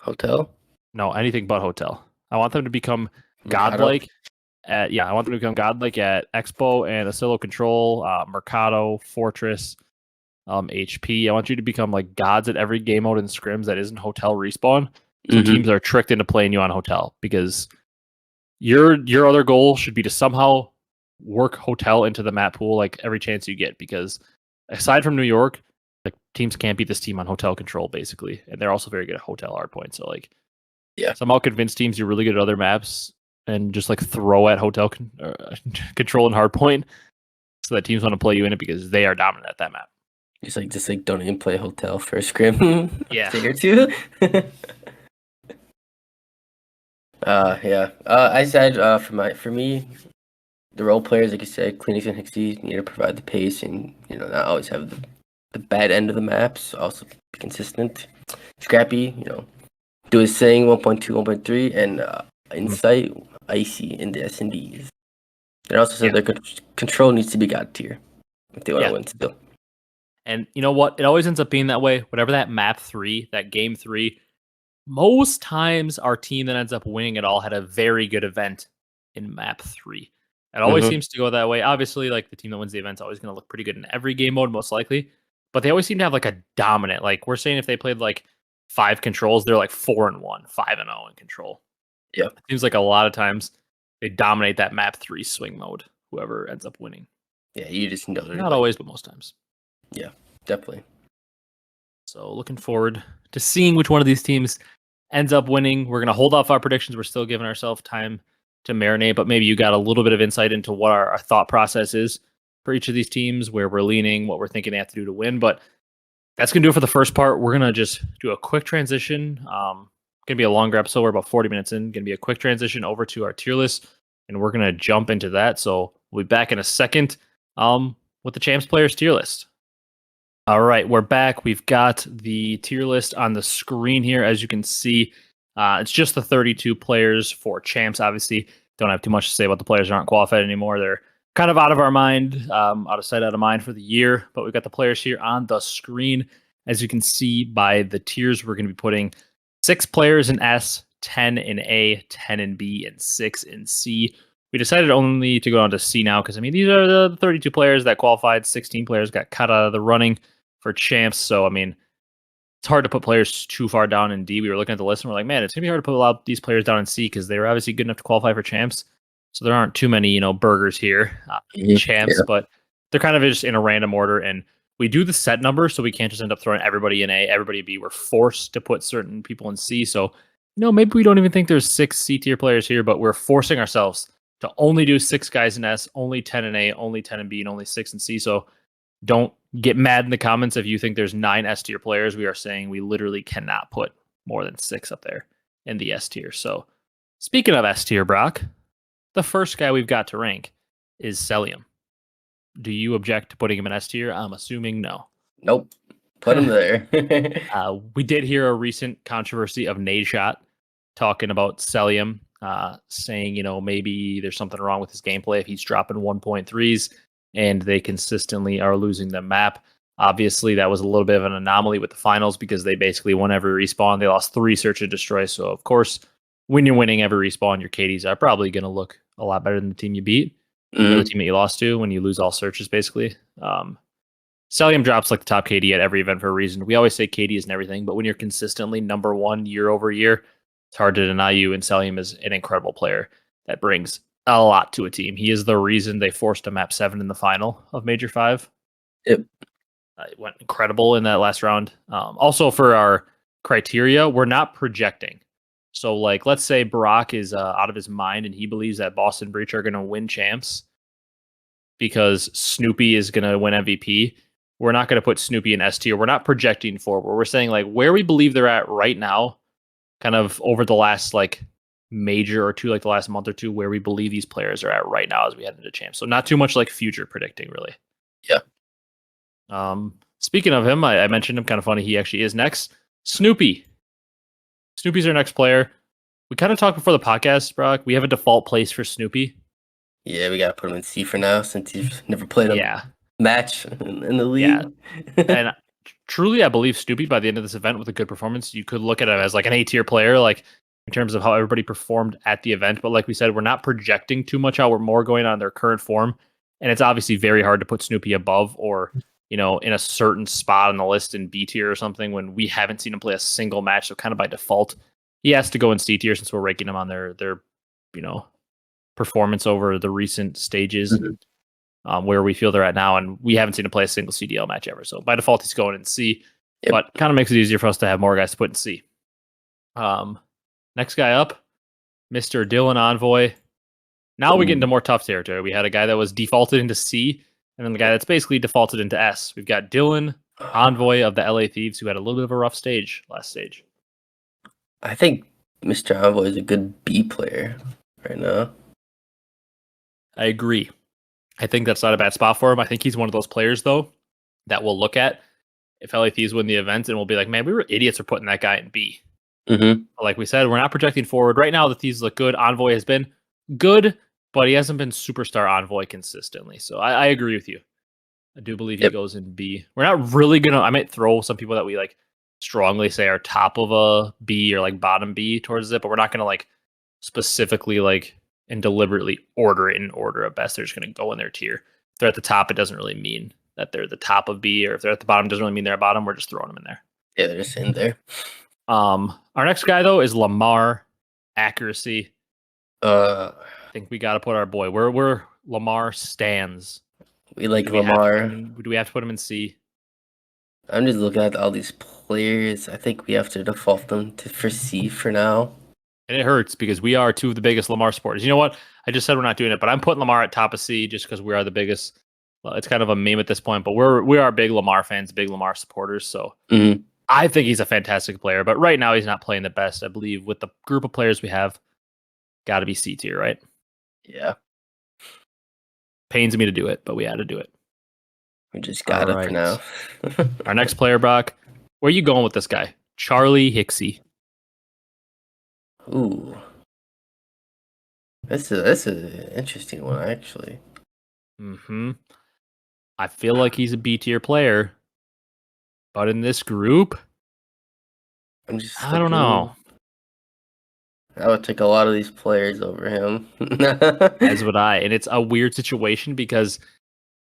Hotel? No, anything but hotel. I want them to become Mercado? godlike. I want them to become godlike at Expo and Asilo Control, Mercado, Fortress, HP. I want you to become like gods at every game mode in scrims that isn't hotel respawn. So teams are tricked into playing you on hotel because your other goal should be to somehow work hotel into the map pool like every chance you get. Because aside from New York, like teams can't beat this team on hotel control basically, and they're also very good at hotel hardpoint. So like, somehow convince teams you're really good at other maps and just like throw at hotel control and hardpoint so that teams want to play you in it because they are dominant at that map. Just like don't even play hotel for a scrim. Yeah. Day or two. I said for me, the role players, like you said, Clinics and Hixie need to provide the pace and not always have the bad end of the maps. Also be consistent. Scrappy, do his thing 1.2, 1.3, and Insight, Icy in the S&Ds. They also said their control needs to be god tier if they want to win still. And you know what? It always ends up being that way. Whatever that map 3, that game 3, most times our team that ends up winning it all had a very good event in map 3. It always seems to go that way. Obviously, like the team that wins the event's always going to look pretty good in every game mode, most likely. But they always seem to have like a dominant. Like we're saying, if they played like 5 controls, they're like 4-1, 5-0 in control. Yeah, it seems like a lot of times they dominate that map 3 swing mode. Whoever ends up winning. Yeah, you just know they're not always, but most times. Yeah, definitely. So looking forward to seeing which one of these teams ends up winning. We're going to hold off our predictions. We're still giving ourselves time to marinate, but maybe you got a little bit of insight into what our thought process is for each of these teams, where we're leaning, what we're thinking they have to do to win. But that's going to do it for the first part. We're going to just do a quick transition. Going to be a longer episode. We're about 40 minutes in. Going to be a quick transition over to our tier list, and we're going to jump into that. So we'll be back in a second with the Champs Players tier list. All right, we're back. We've got the tier list on the screen here. As you can see, it's just the 32 players for Champs. Obviously, don't have too much to say about the players that aren't qualified anymore. They're kind of out of our mind, out of sight, out of mind for the year. But we've got the players here on the screen. As you can see by the tiers, we're going to be putting 6 players in S, 10 in A, 10 in B, and 6 in C. We decided only to go on to C now because, I mean, these are the 32 players that qualified. 16 players got cut out of the running for Champs. So, I mean, it's hard to put players too far down in D. We were looking at the list and we're like, man, it's going to be hard to put a lot of these players down in C because they were obviously good enough to qualify for Champs. So there aren't too many, burgers here, Champs, but they're kind of just in a random order. And we do the set number, so we can't just end up throwing everybody in A, everybody in B. We're forced to put certain people in C. So, maybe we don't even think there's 6 C tier players here, but we're forcing ourselves to only do 6 guys in S, only 10 in A, only 10 in B, and only 6 in C. So don't get mad in the comments if you think there's 9 S tier players. We are saying we literally cannot put more than 6 up there in the S tier. So speaking of S tier, Brock, the first guy we've got to rank is Cellium. Do you object to putting him in S tier? I'm assuming no. Nope. Put him there. We did hear a recent controversy of Nadeshot talking about Cellium, saying, maybe there's something wrong with his gameplay if he's dropping 1.3s and they consistently are losing the map. Obviously, that was a little bit of an anomaly with the finals because they basically won every respawn. They lost 3 search and destroy. So, of course, when you're winning every respawn, your KDs are probably going to look a lot better than the team you beat or the team that you lost to when you lose all searches, basically. Cellium drops like the top KD at every event for a reason. We always say KD isn't everything, but when you're consistently number 1 year over year, it's hard to deny you. And Cellium is an incredible player that brings a lot to a team. He is the reason they forced a map 7 in the final of Major 5. Yep. It went incredible in that last round. Also, for our criteria, we're not projecting. So, like, let's say Barack is out of his mind and he believes that Boston Breach are going to win champs because Snoopy is going to win MVP. We're not going to put Snoopy in S tier. We're not projecting forward. We're saying, like, where we believe they're at right now, kind of over the last, like, major or two, like the last month or two, where we believe these players are at right now as we head into champs. So, not too much like future predicting, really. Yeah. Speaking of him, I mentioned him, kind of funny. He actually is next. Snoopy. Snoopy's our next player. We kind of talked before the podcast, Brock. We have a default place for Snoopy. Yeah, we gotta put him in C for now since he's never played a match in the league. Yeah. And truly, I believe Snoopy by the end of this event with a good performance, you could look at him as like an A-tier player, like in terms of how everybody performed at the event. But like we said, we're not projecting too much out. We're more going on their current form. And it's obviously very hard to put Snoopy above or in a certain spot on the list in B tier or something when we haven't seen him play a single match. So kind of by default, he has to go in C tier since we're ranking him on their performance over the recent stages where we feel they're at now. And we haven't seen him play a single CDL match ever. So by default, he's going in C, but kind of makes it easier for us to have more guys to put in C. Next guy up, Mr. Dylan Envoy. Now we get into more tough territory. We had a guy that was defaulted into C, and then the guy that's basically defaulted into S. We've got Dylan, Envoy of the LA Thieves, who had a little bit of a rough last stage. I think Mr. Envoy is a good B player right now. I agree. I think that's not a bad spot for him. I think he's one of those players, though, that we'll look at if LA Thieves win the event, and we'll be like, man, we were idiots for putting that guy in B. Like we said, we're not projecting forward. Right now, the Thieves look good. Envoy has been good, but he hasn't been superstar Envoy consistently. So I agree with you. I do believe he goes in B. We're not really going to... I might throw some people that we like strongly say are top of a B or like bottom B towards it, but we're not going to like specifically like and deliberately order it in order of best. They're just going to go in their tier. If they're at the top, it doesn't really mean that they're the top of B, or if they're at the bottom, it doesn't really mean they're at bottom. We're just throwing them in there. Yeah, they're just in there. Our next guy, though, is Lamar Accuracy. I think we got to put our boy where Lamar stands. We like Lamar. Do we have to put him in C? I'm just looking at all these players. I think we have to default them for C for now. And it hurts because we are two of the biggest Lamar supporters. You know what? I just said we're not doing it, but I'm putting Lamar at top of C just because we are the biggest. Well, it's kind of a meme at this point, but we are big Lamar fans, big Lamar supporters. So I think he's a fantastic player, but right now he's not playing the best. I believe with the group of players we have, got to be C tier, right? Yeah. Pains me to do it, but we had to do it. We just got it for now. Our next player, Brock, where are you going with this guy? Charlie Hecz. Ooh. That's an interesting one, actually. I feel like he's a B tier player, but in this group, I don't know. I would take a lot of these players over him. As would I. And it's a weird situation because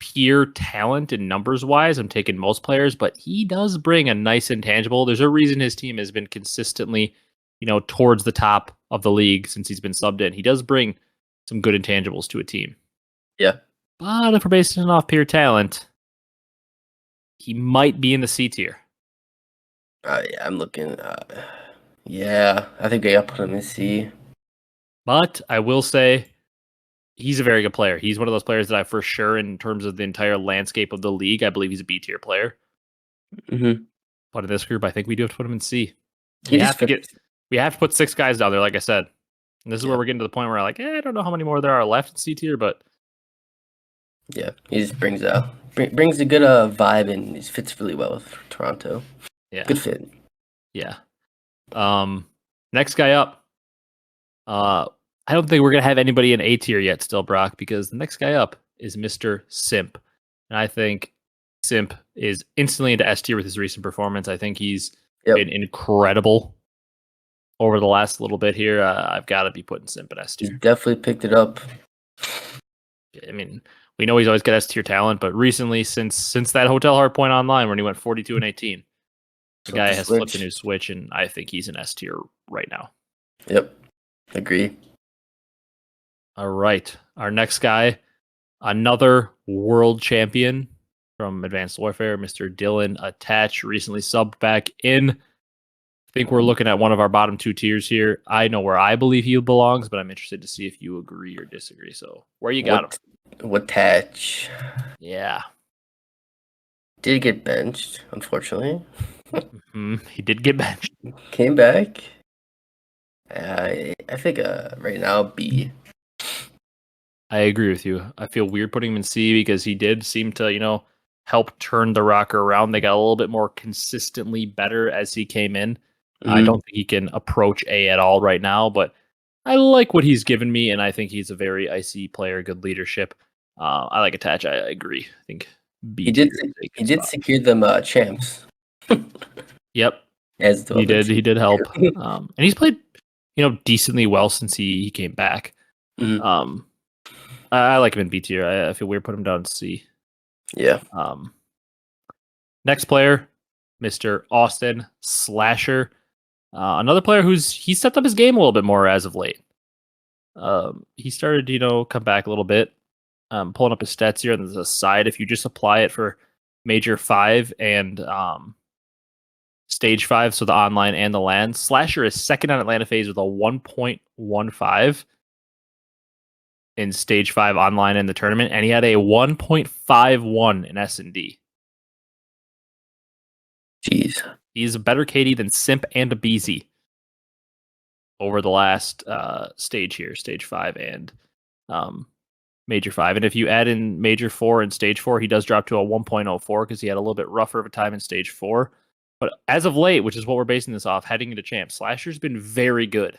pure talent and numbers wise, I'm taking most players, but he does bring a nice intangible. There's a reason his team has been consistently, towards the top of the league since he's been subbed in. He does bring some good intangibles to a team. Yeah. But if we're basing it off pure talent, he might be in the C tier. Yeah, I'm looking. Yeah, I think I got to put him in C. But I will say he's a very good player. He's one of those players that I for sure, in terms of the entire landscape of the league, I believe he's a B tier player. But in this group, I think we do have to put him in C. We have to put 6 guys down there, like I said. And this is where we're getting to the point where I don't know how many more there are left in C tier, but yeah, he just brings a good vibe, and he fits really well with Toronto. Yeah, good fit. Yeah. Next guy up. I don't think we're gonna have anybody in A tier yet, still, Brock, because the next guy up is Mr. Simp. And I think Simp is instantly into S tier with his recent performance. I think he's been incredible over the last little bit here. I've got to be putting Simp at S tier. He's definitely picked it up. I mean, we know he's always got S tier talent, but recently, since that Hotel Hardpoint Online when he went 42 and 18, the guy has flipped a new switch, and I think he's an S tier right now. Yep, agree. All right, our next guy, another world champion from Advanced Warfare, Mr. Dylan Attach, recently subbed back in. I think we're looking at one of our bottom two tiers here. I know where I believe he belongs, but I'm interested to see if you agree or disagree. So where you got him? Attach. Yeah. Did get benched, unfortunately. He did get benched. Came back. I think right now B. I agree with you. I feel weird putting him in C because he did seem to, help turn the rocker around. They got a little bit more consistently better as he came in. I don't think he can approach A at all right now, but I like what he's given me, and I think he's a very icy player, good leadership. I like Attach. I agree. I think B. He did secure them champs. Yep. As he did help. And he's played, decently well since he came back. Mm-hmm. I like him in B tier. I feel weird putting him down in C. Yeah. Next player, Mr. Austin Slasher. Another player he's stepped up his game a little bit more as of late. He started, come back a little bit. Pulling up his stats here on the side. If you just apply it for Major 5 and Stage 5, so the online and the LAN, Slasher is second on Atlanta Faze with a 1.15 in Stage 5 online in the tournament, and he had a 1.51 in S&D. Jeez. He's a better KD than Simp and Abezy over the last stage here, Stage 5 and Major 5. And if you add in Major 4 and Stage 4, he does drop to a 1.04 because he had a little bit rougher of a time in Stage 4. But as of late, which is what we're basing this off, heading into champ, Slasher's been very good.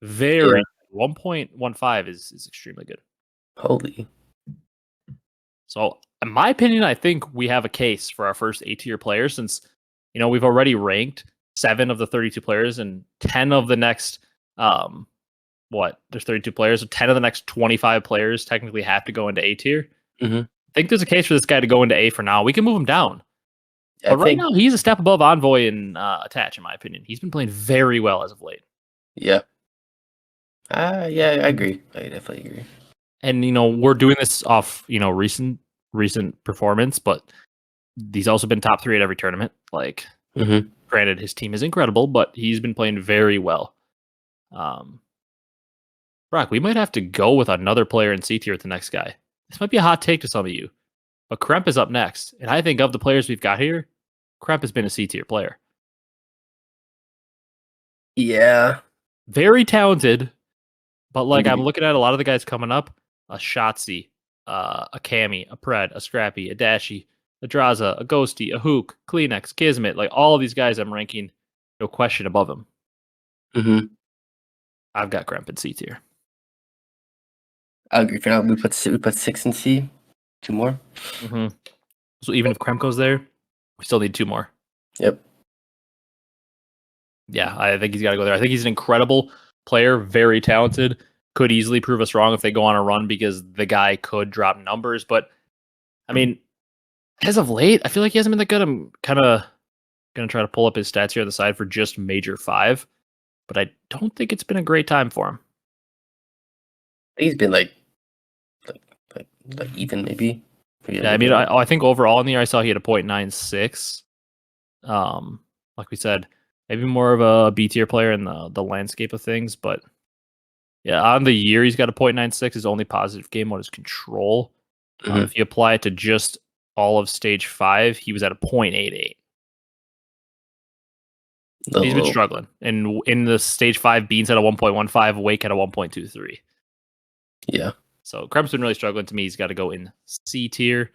Very. 1.15 is extremely good. Holy. So, in my opinion, I think we have a case for our first A-tier player since, we've already ranked 7 of the 32 players and 10 of the next, there's 32 players, so 10 of the next 25 players technically have to go into A-tier. Mm-hmm. I think there's a case for this guy to go into A for now. We can move him down. But right now, he's a step above Envoy and Attach, in my opinion. He's been playing very well as of late. Yeah. Yeah, I agree. I definitely agree. And, we're doing this off, recent performance, but he's also been top 3 at every tournament. Like, granted, his team is incredible, but he's been playing very well. Brock, we might have to go with another player in C tier with the next guy. This might be a hot take to some of you, but Kremp is up next. And I think of the players we've got here, Kremp has been a C tier player. Yeah. Very talented, but I'm looking at a lot of the guys coming up, a Shotzzy, a Cammy, a Pred, a Scrappy, a Dashy, a Draza, a Ghosty, a Hook, Kleenex, Kismet, all of these guys I'm ranking, no question, above him. I've got Kremp in C tier. I agree. For now, we put 6 in C. 2 more. So even if Kremp goes there, we still need 2 more. Yep. Yeah, I think he's got to go there. I think he's an incredible player, very talented. Could easily prove us wrong if they go on a run because the guy could drop numbers. But, I mean, as of late, I feel like he hasn't been that good. I'm kind of going to try to pull up his stats here on the side for just Major 5. But I don't think it's been a great time for him. He's been like even maybe. Yeah, I mean, I think overall in the year I saw he had a 0.96. Like we said, maybe more of a B tier player in the landscape of things, but yeah, on the year he's got a 0.96. His only positive game mode is Control. If you apply it to just all of Stage 5, he was at a 0.88. He's been struggling, and in the Stage 5, Beans had a 1.15, Wake had a 1.23. Yeah. So Kremp's been really struggling to me. He's got to go in C tier.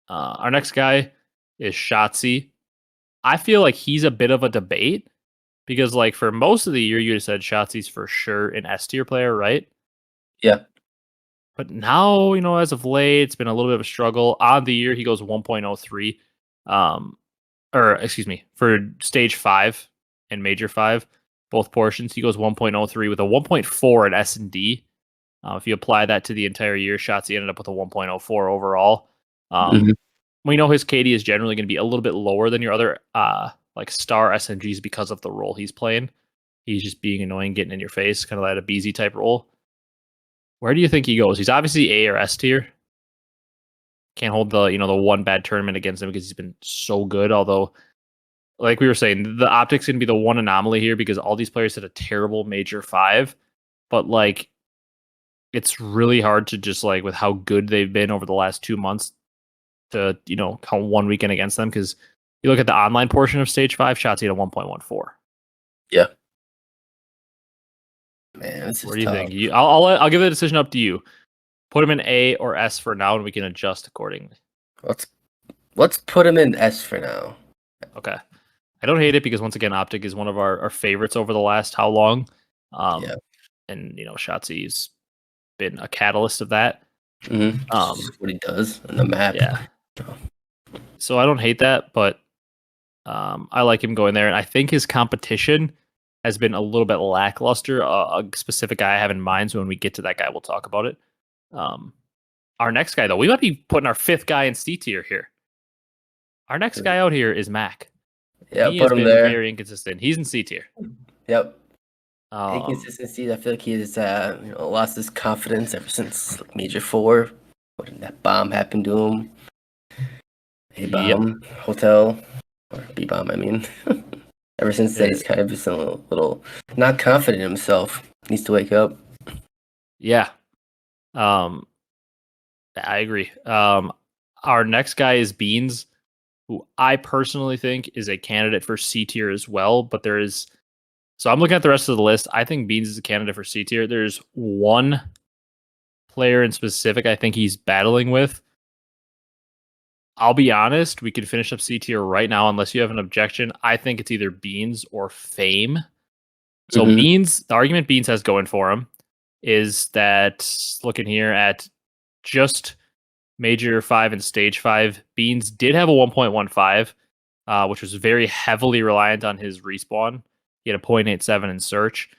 Our next guy is Shotzzy. I feel like he's a bit of a debate because, for most of the year, you said Shotzi's for sure an S tier player, right? Yeah. But now, as of late, it's been a little bit of a struggle. On the year, he goes 1.03. Or excuse me, for stage 5 and major 5, both portions, he goes 1.03 with a 1.4 at S&D. If you apply that to the entire year, Shotzzy ended up with a 1.04 overall. We know his KD is generally going to be a little bit lower than your other star SMGs because of the role he's playing. He's just being annoying, getting in your face, kind of like a Abezy type role. Where do you think he goes? He's obviously A or S tier. Can't hold the one bad tournament against him because he's been so good. Although, like we were saying, the OpTic's going to be the one anomaly here because all these players had a terrible major 5. But it's really hard to just with how good they've been over the last 2 months to count one weekend against them, because you look at the online portion of stage 5, Shotzzy at a 1.14. Yeah. Man, this is Where do you tough. think? I'll give the decision up to you. Put him in A or S for now, and we can adjust accordingly. Let's put him in S for now. Okay. I don't hate it because once again, OpTic is one of our favorites over the last how long? Yeah. And Shotzi's been a catalyst of that. What he does on the map. Yeah. So I don't hate that, but I like him going there, and I think his competition has been a little bit lackluster. A specific guy I have in mind, so when we get to that guy, we'll talk about it. Our next guy, though, we might be putting our 5th guy in C tier here. Our next guy out here is Mac. Yeah, he put has him been there. very inconsistent. He's in C tier. Yep. Inconsistency. I feel like he's lost his confidence ever since Major 4. When that bomb happened to him. A-bomb, hotel, or B-bomb, I mean. Ever since then, he's kind of just a little not confident in himself. Needs to wake up. Yeah. I agree. Our next guy is Beans, who I personally think is a candidate for C tier as well, but so I'm looking at the rest of the list. I think Beans is a candidate for C tier. There's one player in specific I think he's battling with. I'll be honest, we could finish up C tier right now unless you have an objection. I think it's either Beans or Fame. So Beans, the argument Beans has going for him is that, looking here at just Major 5 and Stage 5, Beans did have a 1.15, which was very heavily reliant on his respawn. He had a 0.87 in search.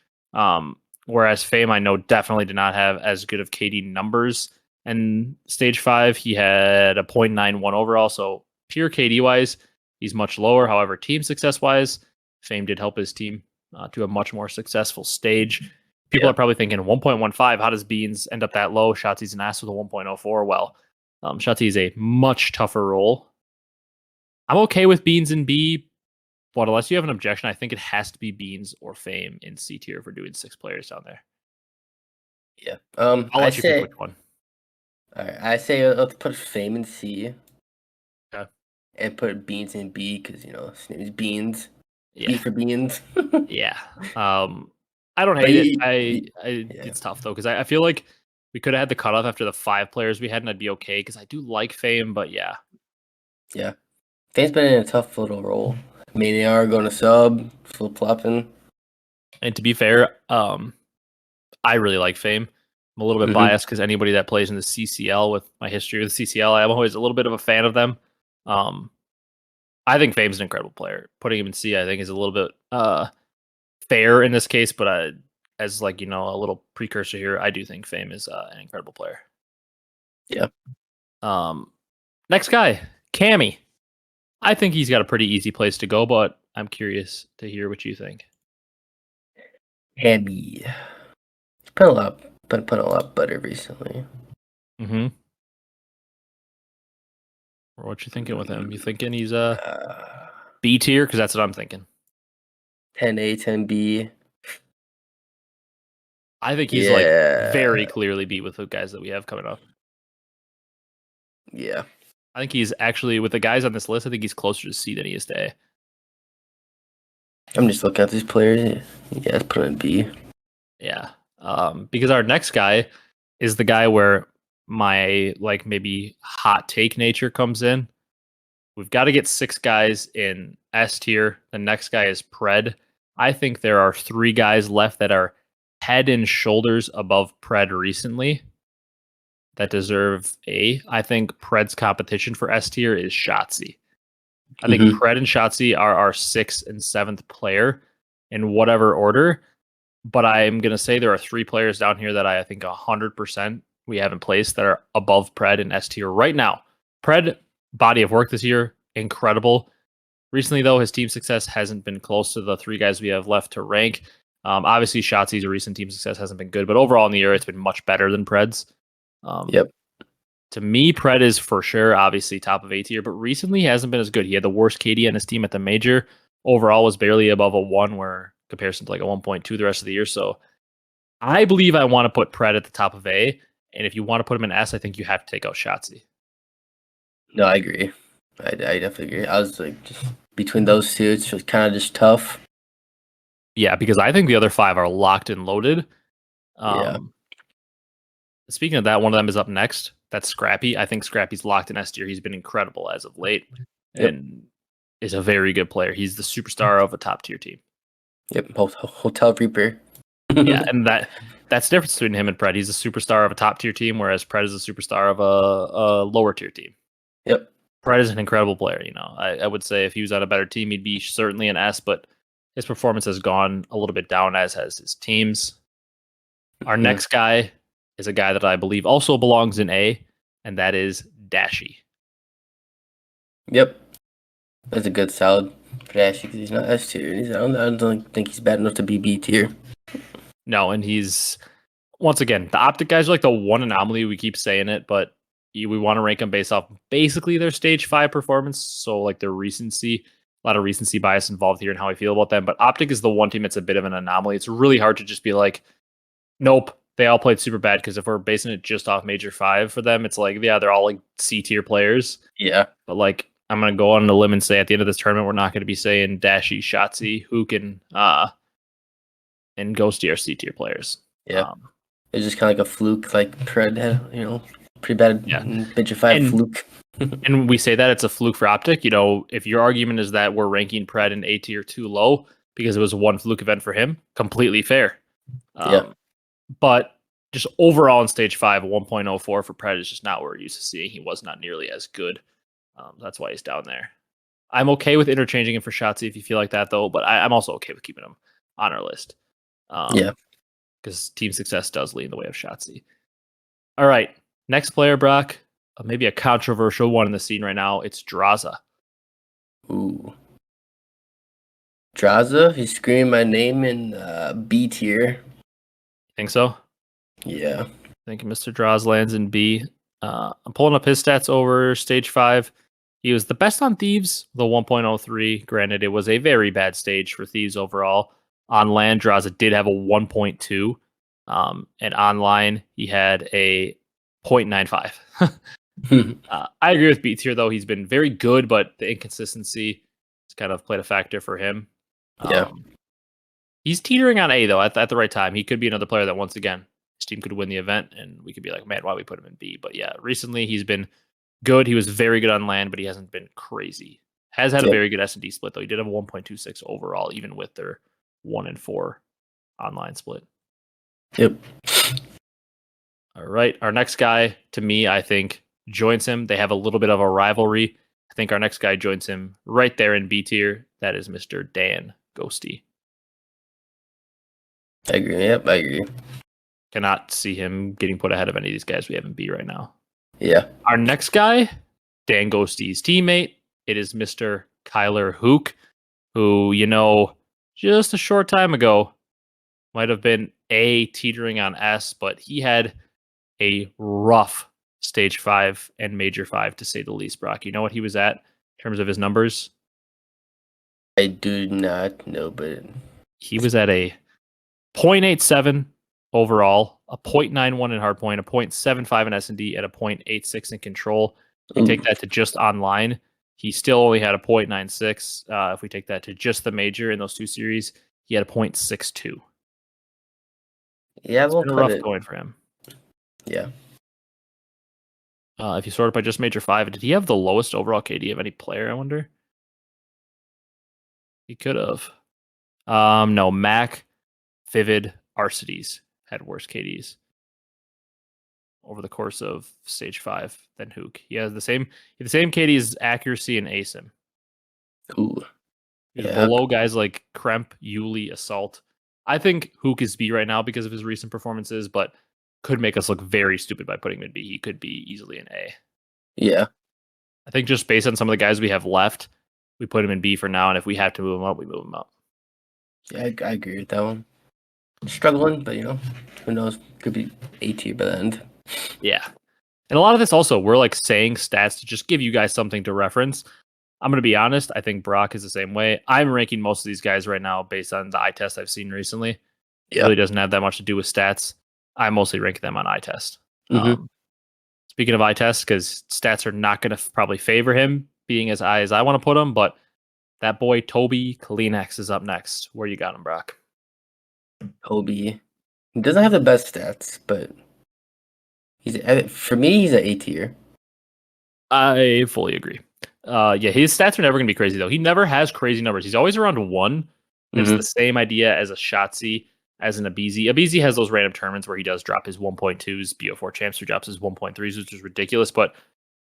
Whereas Fame, I know, definitely did not have as good of KD numbers. And Stage 5, he had a 0.91 overall. So pure KD-wise, he's much lower. However, team success-wise, Fame did help his team to a much more successful stage. People are probably thinking 1.15, how does Beans end up that low? Shotzi's an ass with a 1.04. Well, Shotzi is a much tougher role. I'm okay with Beans in B, but unless you have an objection, I think it has to be Beans or Fame in C tier if we're doing 6 players down there. Yeah. I'll let you pick which one. All right. I say let's put Fame in C. Okay. And put Beans in B because his name is Beans. Yeah. B for Beans. Yeah. I don't hate it. It's tough though because I feel like we could have had the cutoff after the 5 players we had, and I'd be okay because I do like Fame, but yeah. Yeah. Fame's been in a tough little role. Maniar going to sub, flip flopping. And to be fair, I really like Fame. I'm a little bit biased because anybody that plays in the CCL, with my history with CCL, I'm always a little bit of a fan of them. I think Fame's an incredible player. Putting him in C, I think, is a little bit fair in this case, but as a little precursor here, I do think Fame is an incredible player. Yeah. Next guy, Cammy. I think he's got a pretty easy place to go, but I'm curious to hear what you think. Cammy. He's put a lot better recently. What you thinking with him? You thinking he's B tier? Because that's what I'm thinking. 10A, 10B. I think he's very clearly B with the guys that we have coming up. Yeah. I think he's actually, with the guys on this list, I think he's closer to C than he is to A. I'm just looking at these players. Yeah, let's put him in B. Yeah. Because our next guy is the guy where my maybe hot take nature comes in. We've got to get 6 guys in S tier. The next guy is Pred. I think there are 3 guys left that are head and shoulders above Pred recently. that deserve A. I think Pred's competition for S tier is Shotzzy. I think Pred and Shotzzy are our 6th and 7th player in whatever order. But I'm going to say there are 3 players down here that I think 100% we have in place that are above Pred and S tier right now. Pred, body of work this year, incredible. Recently, though, his team success hasn't been close to the 3 guys we have left to rank. Obviously, Shotzzy's recent team success hasn't been good, but overall in the year, it's been much better than Pred's. Yep. To me, Pred is for sure, obviously, top of A tier, but recently he hasn't been as good. He had the worst KD on his team at the major. Overall, was barely above a 1, where comparison to like a 1.2 the rest of the year. So I believe I want to put Pred at the top of A, and if you want to put him in S, I think you have to take out Shotzzy. No, I agree. I definitely agree. I was like, just between those two, it's just kind of just tough. Yeah, because I think the other 5 are locked and loaded. Yeah. Speaking of that, one of them is up next. That's Scrappy. I think Scrappy's locked in S tier. He's been incredible as of late, and is a very good player. He's the superstar of a top tier team. Yep. Hotel Reaper. Yeah, and that's the difference between him and Pred. He's a superstar of a top tier team, whereas Pred is a superstar of a lower tier team. Yep. Pred is an incredible player. You know, I would say if he was on a better team, he'd be certainly an S, but his performance has gone a little bit down, as has his teams. Our next guy is a guy that I believe also belongs in A, and that is Dashy. Yep. That's a good solid for Dashy because he's not S tier. I don't think he's bad enough to be B tier. No, and he's, once again, the OpTic guys are like the one anomaly. We keep saying it, but we want to rank them based off basically their stage 5 performance. So like their recency, a lot of recency bias involved here in how I feel about them. But OpTic is the one team that's a bit of an anomaly. It's really hard to just be like, nope, they all played super bad, because if we're basing it just off major 5 for them, it's like, yeah, they're all like C tier players. Yeah. But like, I'm going to go on a limb and say at the end of this tournament, we're not going to be saying Dashy, Shotzzy, Hook, and Ghosty are C tier players. Yeah. It's just kind of like a fluke, like Pred had, pretty bad major 5 fluke. And we say that it's a fluke for OpTic. You know, if your argument is that we're ranking Pred in A tier too low because it was one fluke event for him, completely fair. But just overall in stage 5, 1.04 for Pred is just not what we're used to seeing. He was not nearly as good. That's why he's down there. I'm okay with interchanging him for Shotzzy if you feel like that, though, but I'm also okay with keeping him on our list. Because team success does lean the way of Shotzzy. All right, next player, Brock. Maybe a controversial one in the scene right now. It's Draza. Ooh. Draza? He's screaming my name in B tier. Think so? Yeah. I think Mr. Draza lands in B. I'm pulling up his stats over stage 5. He was the best on Thieves, the 1.03. Granted, it was a very bad stage for Thieves overall. On land, Draza did have a 1.2. And online, he had a 0.95. I agree with Beats here, though. He's been very good, but the inconsistency has kind of played a factor for him. He's teetering on A, though, at the right time. He could be another player that, once again, his team could win the event, and we could be like, man, why we put him in B? But yeah, recently he's been good. He was very good on land, but he hasn't been crazy. Has had a very good S&D split, though. He did have a 1.26 overall, even with their 1 and 4 online split. Yep. All right. Our next guy, to me, I think, joins him. They have a little bit of a rivalry. I think our next guy joins him right there in B tier. That is Mr. Dan Ghosty. I agree. Yep, I agree. Cannot see him getting put ahead of any of these guys we have in B right now. Yeah. Our next guy, Dan Ghosty's teammate, it is Mr. Kyler Hook, who, just a short time ago might have been A, teetering on S, but he had a rough stage 5 and major 5, to say the least, Brock. You know what he was at in terms of his numbers? I do not know, but he was at a 0.87 overall, a 0.91 in hardpoint, a 0.75 in S&D, and a 0.86 in control. If we take that to just online, he still only had a 0.96. If we take that to just the major in those 2 series, he had a 0.62. Yeah, it's been a rough going for him. Yeah. If you sort it by just major 5, did he have the lowest overall KD of any player, I wonder? He could have. No, Mac, Vivid, Arcitys had worse KDs. over the course of stage 5 than Hook. He has the same KD's accuracy and ASIM. Ooh. He's Yeah. below guys like Kremp, Yuli, Assault. I think Hook is B right now because of his recent performances, but could make us look very stupid by putting him in B. He could be easily an A. Yeah. I think just based on some of the guys we have left, we put him in B for now, and if we have to move him up, we move him up. Yeah, I agree with that one. Struggling, but who knows? Could be A tier by the end. Yeah. And a lot of this also, we're like saying stats to just give you guys something to reference. I'm going to be honest. I think Brock is the same way. I'm ranking most of these guys right now based on the eye test I've seen recently. It really doesn't have that much to do with stats. I mostly rank them on eye test. Speaking of eye test, because stats are not going to probably favor him being as high as I want to put him, but that boy Toby Kleenex is up next. Where you got him, Brock? Toby. He doesn't have the best stats, but for me, he's an A tier. I fully agree. Yeah, his stats are never going to be crazy, though. He never has crazy numbers. He's always around 1. It's the same idea as a Shotzzy, as an Abezy. Abezy has those random tournaments where he does drop his 1.2s. BO4 Champs who drops his 1.3s, which is ridiculous. But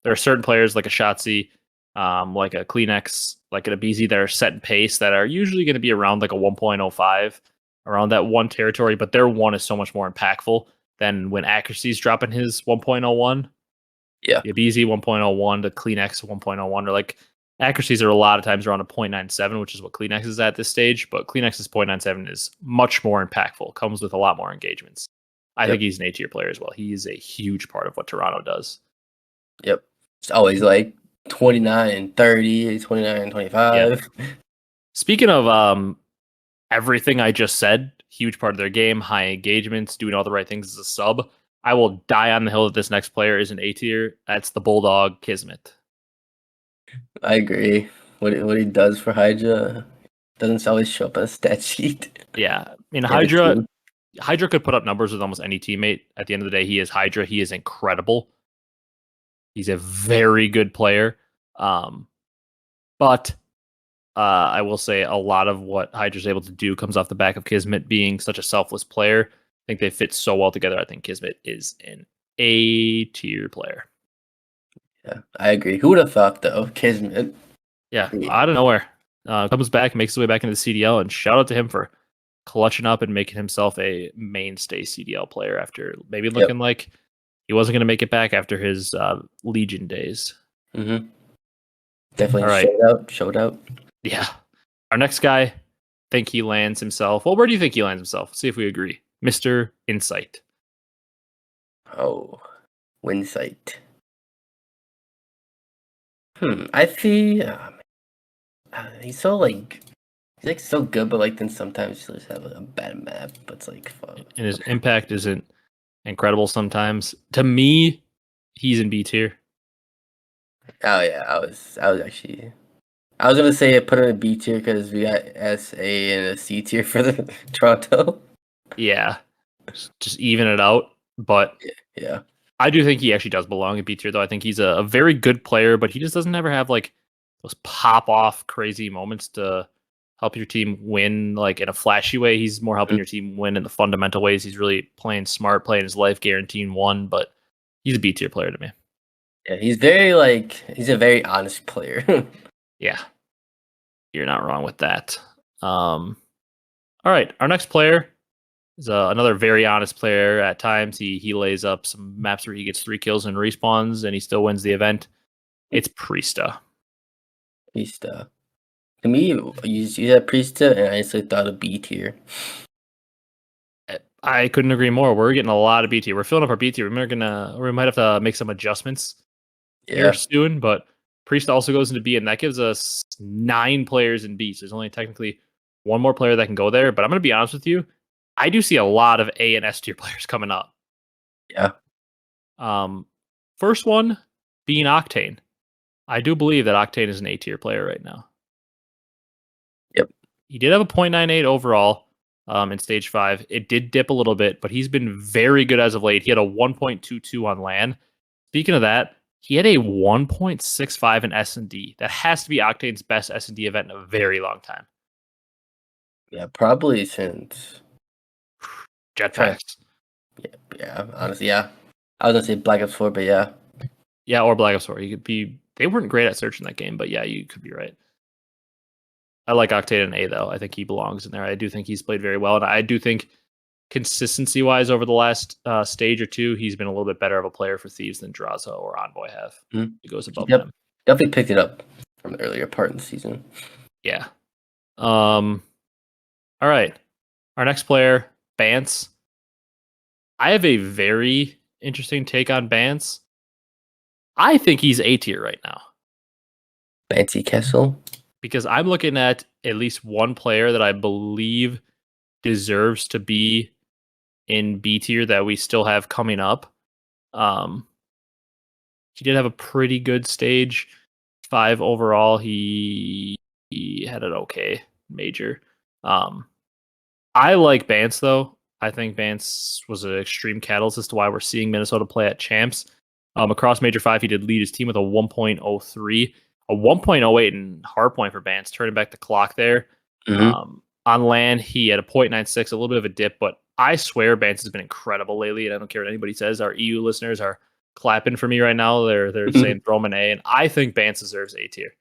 there are certain players like a Shotzzy, like a Kleenex, like an Abezy that are set in pace that are usually going to be around like a 1.05, around that 1 territory. But their 1 is so much more impactful than when Accuracy's dropping his 1.01. Yeah. The Abezy 1.01, the Kleenex 1.01, or like accuracies are a lot of times around a 0.97, which is what Kleenex is at this stage. But Kleenex's 0.97 is much more impactful, comes with a lot more engagements. I think he's an A tier player as well. He is a huge part of what Toronto does. Yep. It's always like 29, 30, 29, 25. Yeah. Speaking of everything I just said, huge part of their game, high engagements, doing all the right things as a sub. I will die on the hill that this next player is an A tier. That's the Bulldog Kismet. I agree. What he does for Hydra doesn't always show up on a stat sheet. Yeah. I mean, Hydra could put up numbers with almost any teammate. At the end of the day, he is Hydra. He is incredible. He's a very good player. But I will say a lot of what Hydra's able to do comes off the back of Kismet being such a selfless player. I think they fit so well together. I think Kismet is an A tier player. Yeah, I agree. Who would have thought, though? Kismet. Yeah, out of nowhere. Comes back, makes his way back into the CDL, and shout out to him for clutching up and making himself a mainstay CDL player after maybe looking like he wasn't going to make it back after his Legion days. Definitely All right. showed out. Yeah. Our next guy, think he lands himself. Well, where do you think he lands himself? See if we agree. Mr. Insight. Oh, Winsight. I see. He's so good, but then sometimes he just have a bad map. But it's like, fuck. And his impact isn't incredible sometimes. To me, he's in B tier. Oh yeah, I was gonna say put him in B tier because we got SA and a C tier for the Toronto. Yeah, just even it out. But yeah, I do think he actually does belong in B tier, though. I think he's a very good player, but he just doesn't ever have like those pop off crazy moments to help your team win like in a flashy way. He's more helping your team win in the fundamental ways. He's really playing smart, playing his life, guaranteeing 1. But he's a B tier player to me. Yeah, he's a very honest player. Yeah, you're not wrong with that. All right, our next player is another very honest player. At times, he lays up some maps where he gets 3 kills and respawns, and he still wins the event. It's Priesta. Priesta. To me, you said Priesta, and I instantly thought of B tier. I couldn't agree more. We're getting a lot of B tier. We're filling up our B tier. We might have to make some adjustments here soon, but Priest also goes into B, and that gives us 9 players in B. So there's only technically 1 more player that can go there. But I'm going to be honest with you, I do see a lot of A and S tier players coming up. Yeah. First one being Octane. I do believe that Octane is an A tier player right now. Yep. He did have a 0.98 overall in stage 5. It did dip a little bit, but he's been very good as of late. He had a 1.22 on LAN. Speaking of that, he had a 1.65 in S&D. That has to be Octane's best S&D event in a very long time. Yeah, probably since Jetpacks. Yeah, honestly, yeah. I was gonna say Black Ops 4, but yeah. Yeah, or Black Ops 4. He could be. They weren't great at search in that game, but yeah, you could be right. I like Octane and A though. I think he belongs in there. I do think he's played very well, and I do think consistency wise over the last stage or two, he's been a little bit better of a player for Thieves than Draza or Envoy have. Mm-hmm. He goes above Yep. them. Definitely picked it up from the earlier part in the season. Yeah. All right. Our next player, Bance. I have a very interesting take on Bance. I think he's A tier right now. Fancy Kessel. Because I'm looking at least one player that I believe deserves to be in B tier that we still have coming up. He did have a pretty good stage 5 overall. He had an okay major. I like Bance though. I think Bance was an extreme catalyst as to why we're seeing Minnesota play at champs. Across Major 5, he did lead his team with a 1.03, a 1.08 in hardpoint for Bance, turning back the clock there. Mm-hmm. On land, he had a 0.96, a little bit of a dip, but I swear Bance has been incredible lately, and I don't care what anybody says. Our EU listeners are clapping for me right now. They're saying throw him an A, and I think Bance deserves A tier.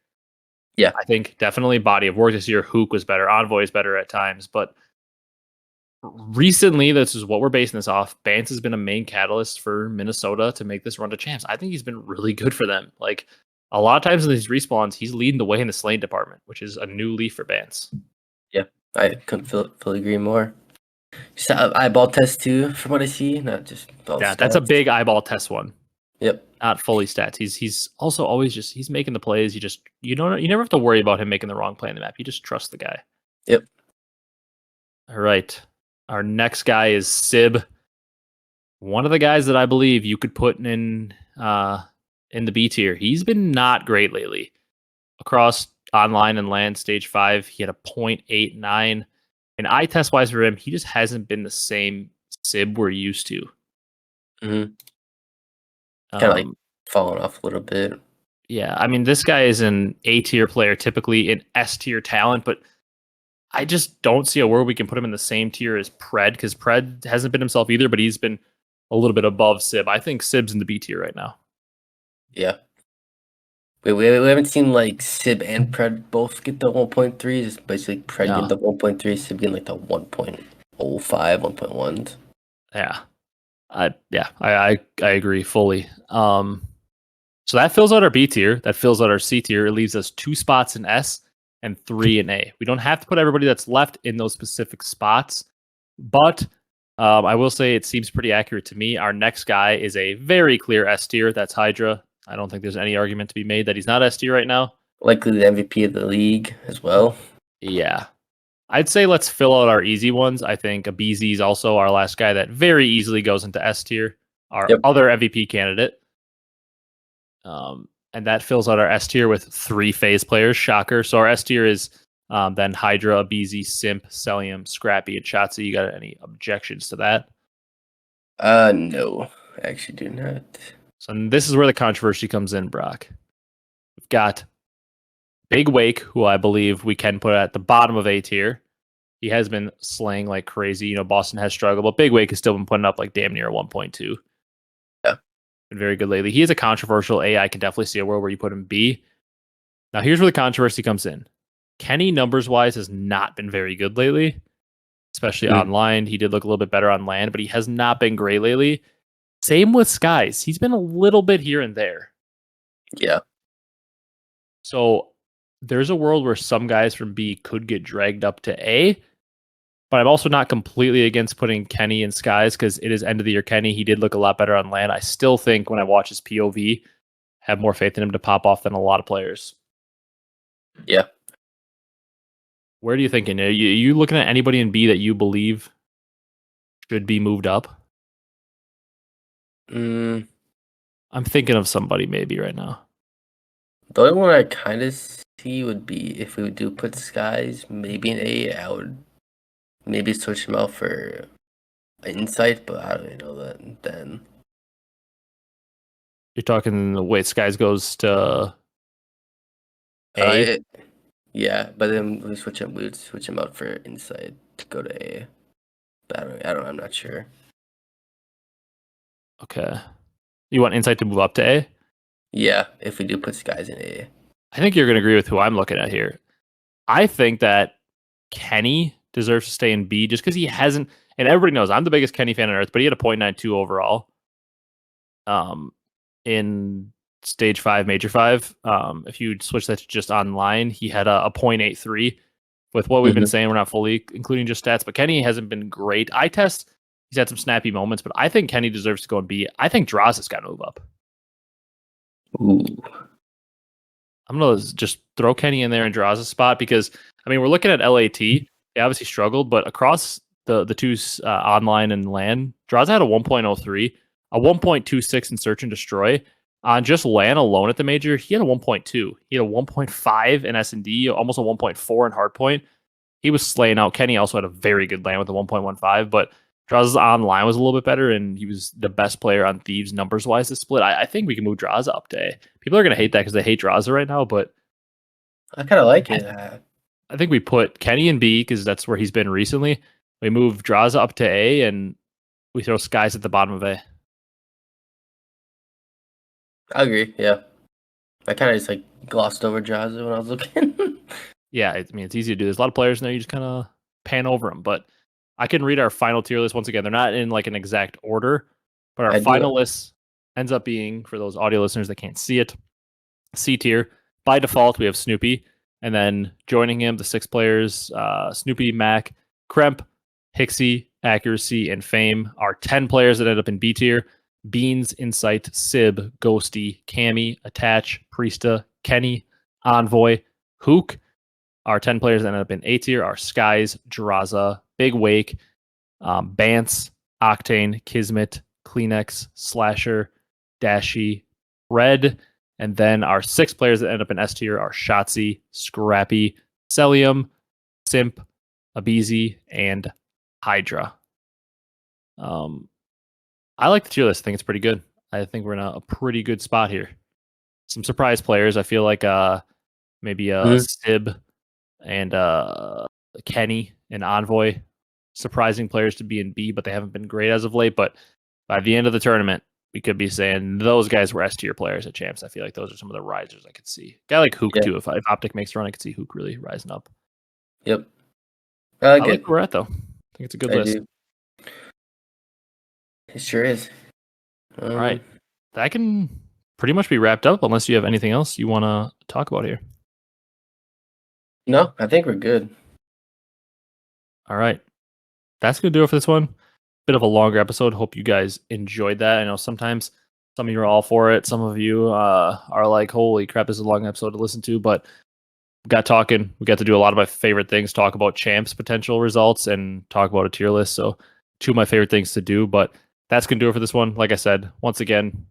Yeah. I think definitely body of work this year. Hook was better. Envoy is better at times, but recently, this is what we're basing this off. Bance has been a main catalyst for Minnesota to make this run to champs. I think he's been really good for them. Like a lot of times in these respawns, he's leading the way in the slaying department, which is a new leaf for Bance. Yeah, I couldn't fully agree more. Just eyeball test too, from what I see, not just all Yeah, stats. that's a big eyeball test one. Yep. Not fully stats. He's also always just he's making the plays. You never have to worry about him making the wrong play in the map. You just trust the guy. Yep. All right. Our next guy is Sib. One of the guys that I believe you could put in the B tier. He's been not great lately. Across online and land stage 5, he had a 0.89. And eye test wise for him, he just hasn't been the same Sib we're used to. Mm-hmm. Kind of like falling off a little bit. Yeah, I mean, this guy is an A tier player, typically an S tier talent, but I just don't see a world we can put him in the same tier as Pred, because Pred hasn't been himself either, but he's been a little bit above Sib. I think Sib's in the B tier right now. Yeah. We haven't seen like Sib and Pred both get the 1.3. It's basically Pred getting the 1.3, Sib getting like the 1.05, 1.1. Yeah. I agree fully. So that fills out our B tier. That fills out our C tier. It leaves us 2 spots in S and 3 in A. We don't have to put everybody that's left in those specific spots, but I will say it seems pretty accurate to me. Our next guy is a very clear S tier. That's Hydra. I don't think there's any argument to be made that he's not S tier right now. Likely the MVP of the league as well. Yeah. I'd say let's fill out our easy ones. I think Abezy is also our last guy that very easily goes into S tier, our other MVP candidate. And that fills out our S tier with 3 Faze players. Shocker. So our S tier is then Hydra, Abezy, Simp, Cellium, Scrappy, and Shotzi. You got any objections to that? No, I actually do not. So this is where the controversy comes in, Brock. We've got Big Wake, who I believe we can put at the bottom of A tier. He has been slaying like crazy. You know, Boston has struggled, but Big Wake has still been putting up like damn near 1.2. Yeah. Been very good lately. He is a controversial A. I can definitely see a world where you put him B. Now, here's where the controversy comes in. Kenny, numbers-wise, has not been very good lately, especially online. He did look a little bit better on land, but he has not been great lately. Same with Skies. He's been a little bit here and there. Yeah. So there's a world where some guys from B could get dragged up to A, but I'm also not completely against putting Kenny in Skies because it is end of the year Kenny. He did look a lot better on land. I still think when I watch his POV, have more faith in him to pop off than a lot of players. Yeah. Where do you think? Are you looking at anybody in B that you believe should be moved up? I'm thinking of somebody maybe right now. The only one I kind of see would be if we do put Skies, maybe an A, I would maybe switch him out for Insight, but I don't really know that then. You're talking the way Skies goes to A? Yeah, but then we would switch him out for Insight to go to A. But I'm not sure. Okay. You want Insight to move up to A? Yeah, if we do put Skies in A. I think you're going to agree with who I'm looking at here. I think that Kenny deserves to stay in B just because he hasn't. And everybody knows I'm the biggest Kenny fan on earth, but he had a .92 overall. In stage 5, major 5. If you switch that to just online, he had a .83. With what we've been saying, we're not fully including just stats, but Kenny hasn't been great. Eye test, he's had some snappy moments, but I think Kenny deserves to go in B. I think Draws has got to move up. Ooh. I'm going to just throw Kenny in there and Draws a spot because, I mean, we're looking at LAT. They obviously struggled, but across the two online and LAN, Draws had a 1.03, a 1.26 in Search and Destroy. On just LAN alone at the major, he had a 1.2. He had a 1.5 in S&D, almost a 1.4 in Hardpoint. He was slaying out. Kenny also had a very good LAN with a 1.15, but Draws online was a little bit better, and he was the best player on Thieves numbers-wise this split. I think we can move Draws up to A. People are going to hate that because they hate Draws right now, but I kind of like it. I think we put Kenny in B because that's where he's been recently. We move Draws up to A, and we throw Skies at the bottom of A. I agree. Yeah, I kind of just like glossed over Jaws when I was looking. Yeah, I mean it's easy to do. There's a lot of players in there. You just kind of pan over them. But I can read our final tier list once again. They're not in like an exact order, but our final list ends up being, for those audio listeners that can't see it, C tier. By default, we have Snoopy, and then joining him, the 6 players: Snoopy, Mac, Kremp, Hexy, Accuracy, and Fame. Our 10 players that end up in B tier: Beans, Insight, Sib, Ghosty, Cammy, Attach, Priesta, Kenny, Envoy, Hook. Our 10 players that ended up in A tier are Skies, Draza, Big Wake, Bance, Octane, Kismet, Kleenex, Slasher, Dashy, Red. And then our 6 players that end up in S tier are Shotzzy, Scrappy, Cellium, Simp, Abezy, and Hydra. I like the tier list. I think it's pretty good. I think we're in a pretty good spot here. Some surprise players. I feel like maybe Sib and Kenny and Envoy. Surprising players to be in B, but they haven't been great as of late. But by the end of the tournament, we could be saying those guys were S tier players at champs. I feel like those are some of the risers I could see. Guy like Hook too. If OpTic makes a run, I could see Hook really rising up. Yep. I like where we're at though. I think it's a good list. Do. It sure is. All right. That can pretty much be wrapped up unless you have anything else you want to talk about here. No, I think we're good. All right. That's going to do it for this one. Bit of a longer episode. Hope you guys enjoyed that. I know sometimes some of you are all for it. Some of you are like, holy crap, this is a long episode to listen to. But we got talking. We got to do a lot of my favorite things, talk about champs' potential results and talk about a tier list. So 2 of my favorite things to do. But that's going to do it for this one. Like I said, once again,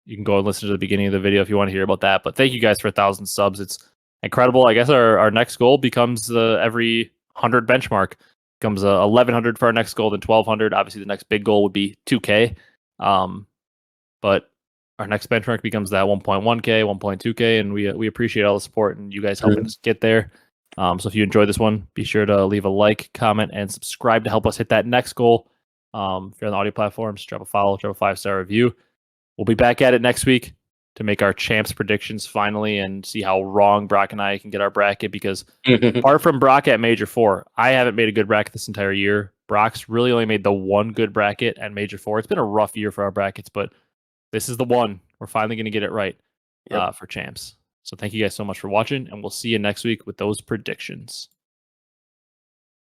you can go and listen to the beginning of the video if you want to hear about that. But thank you guys for 1,000 subs. It's incredible. I guess our next goal becomes the every 100 benchmark. Becomes 1,100 for our next goal, then 1,200. Obviously, the next big goal would be 2K. But our next benchmark becomes that 1.1K, 1.2K, and we appreciate all the support and you guys helping us get there. So if you enjoyed this one, be sure to leave a like, comment, and subscribe to help us hit that next goal. If you're on the audio platforms, drop a follow, drop a 5-star review. We'll be back at it next week to make our champs predictions finally and see how wrong Brock and I can get our bracket, because apart from Brock at Major 4, I haven't made a good bracket this entire year. Brock's really only made the one good bracket at Major 4. It's been a rough year for our brackets, but this is the one. We're finally going to get it right for champs. So thank you guys so much for watching, and we'll see you next week with those predictions.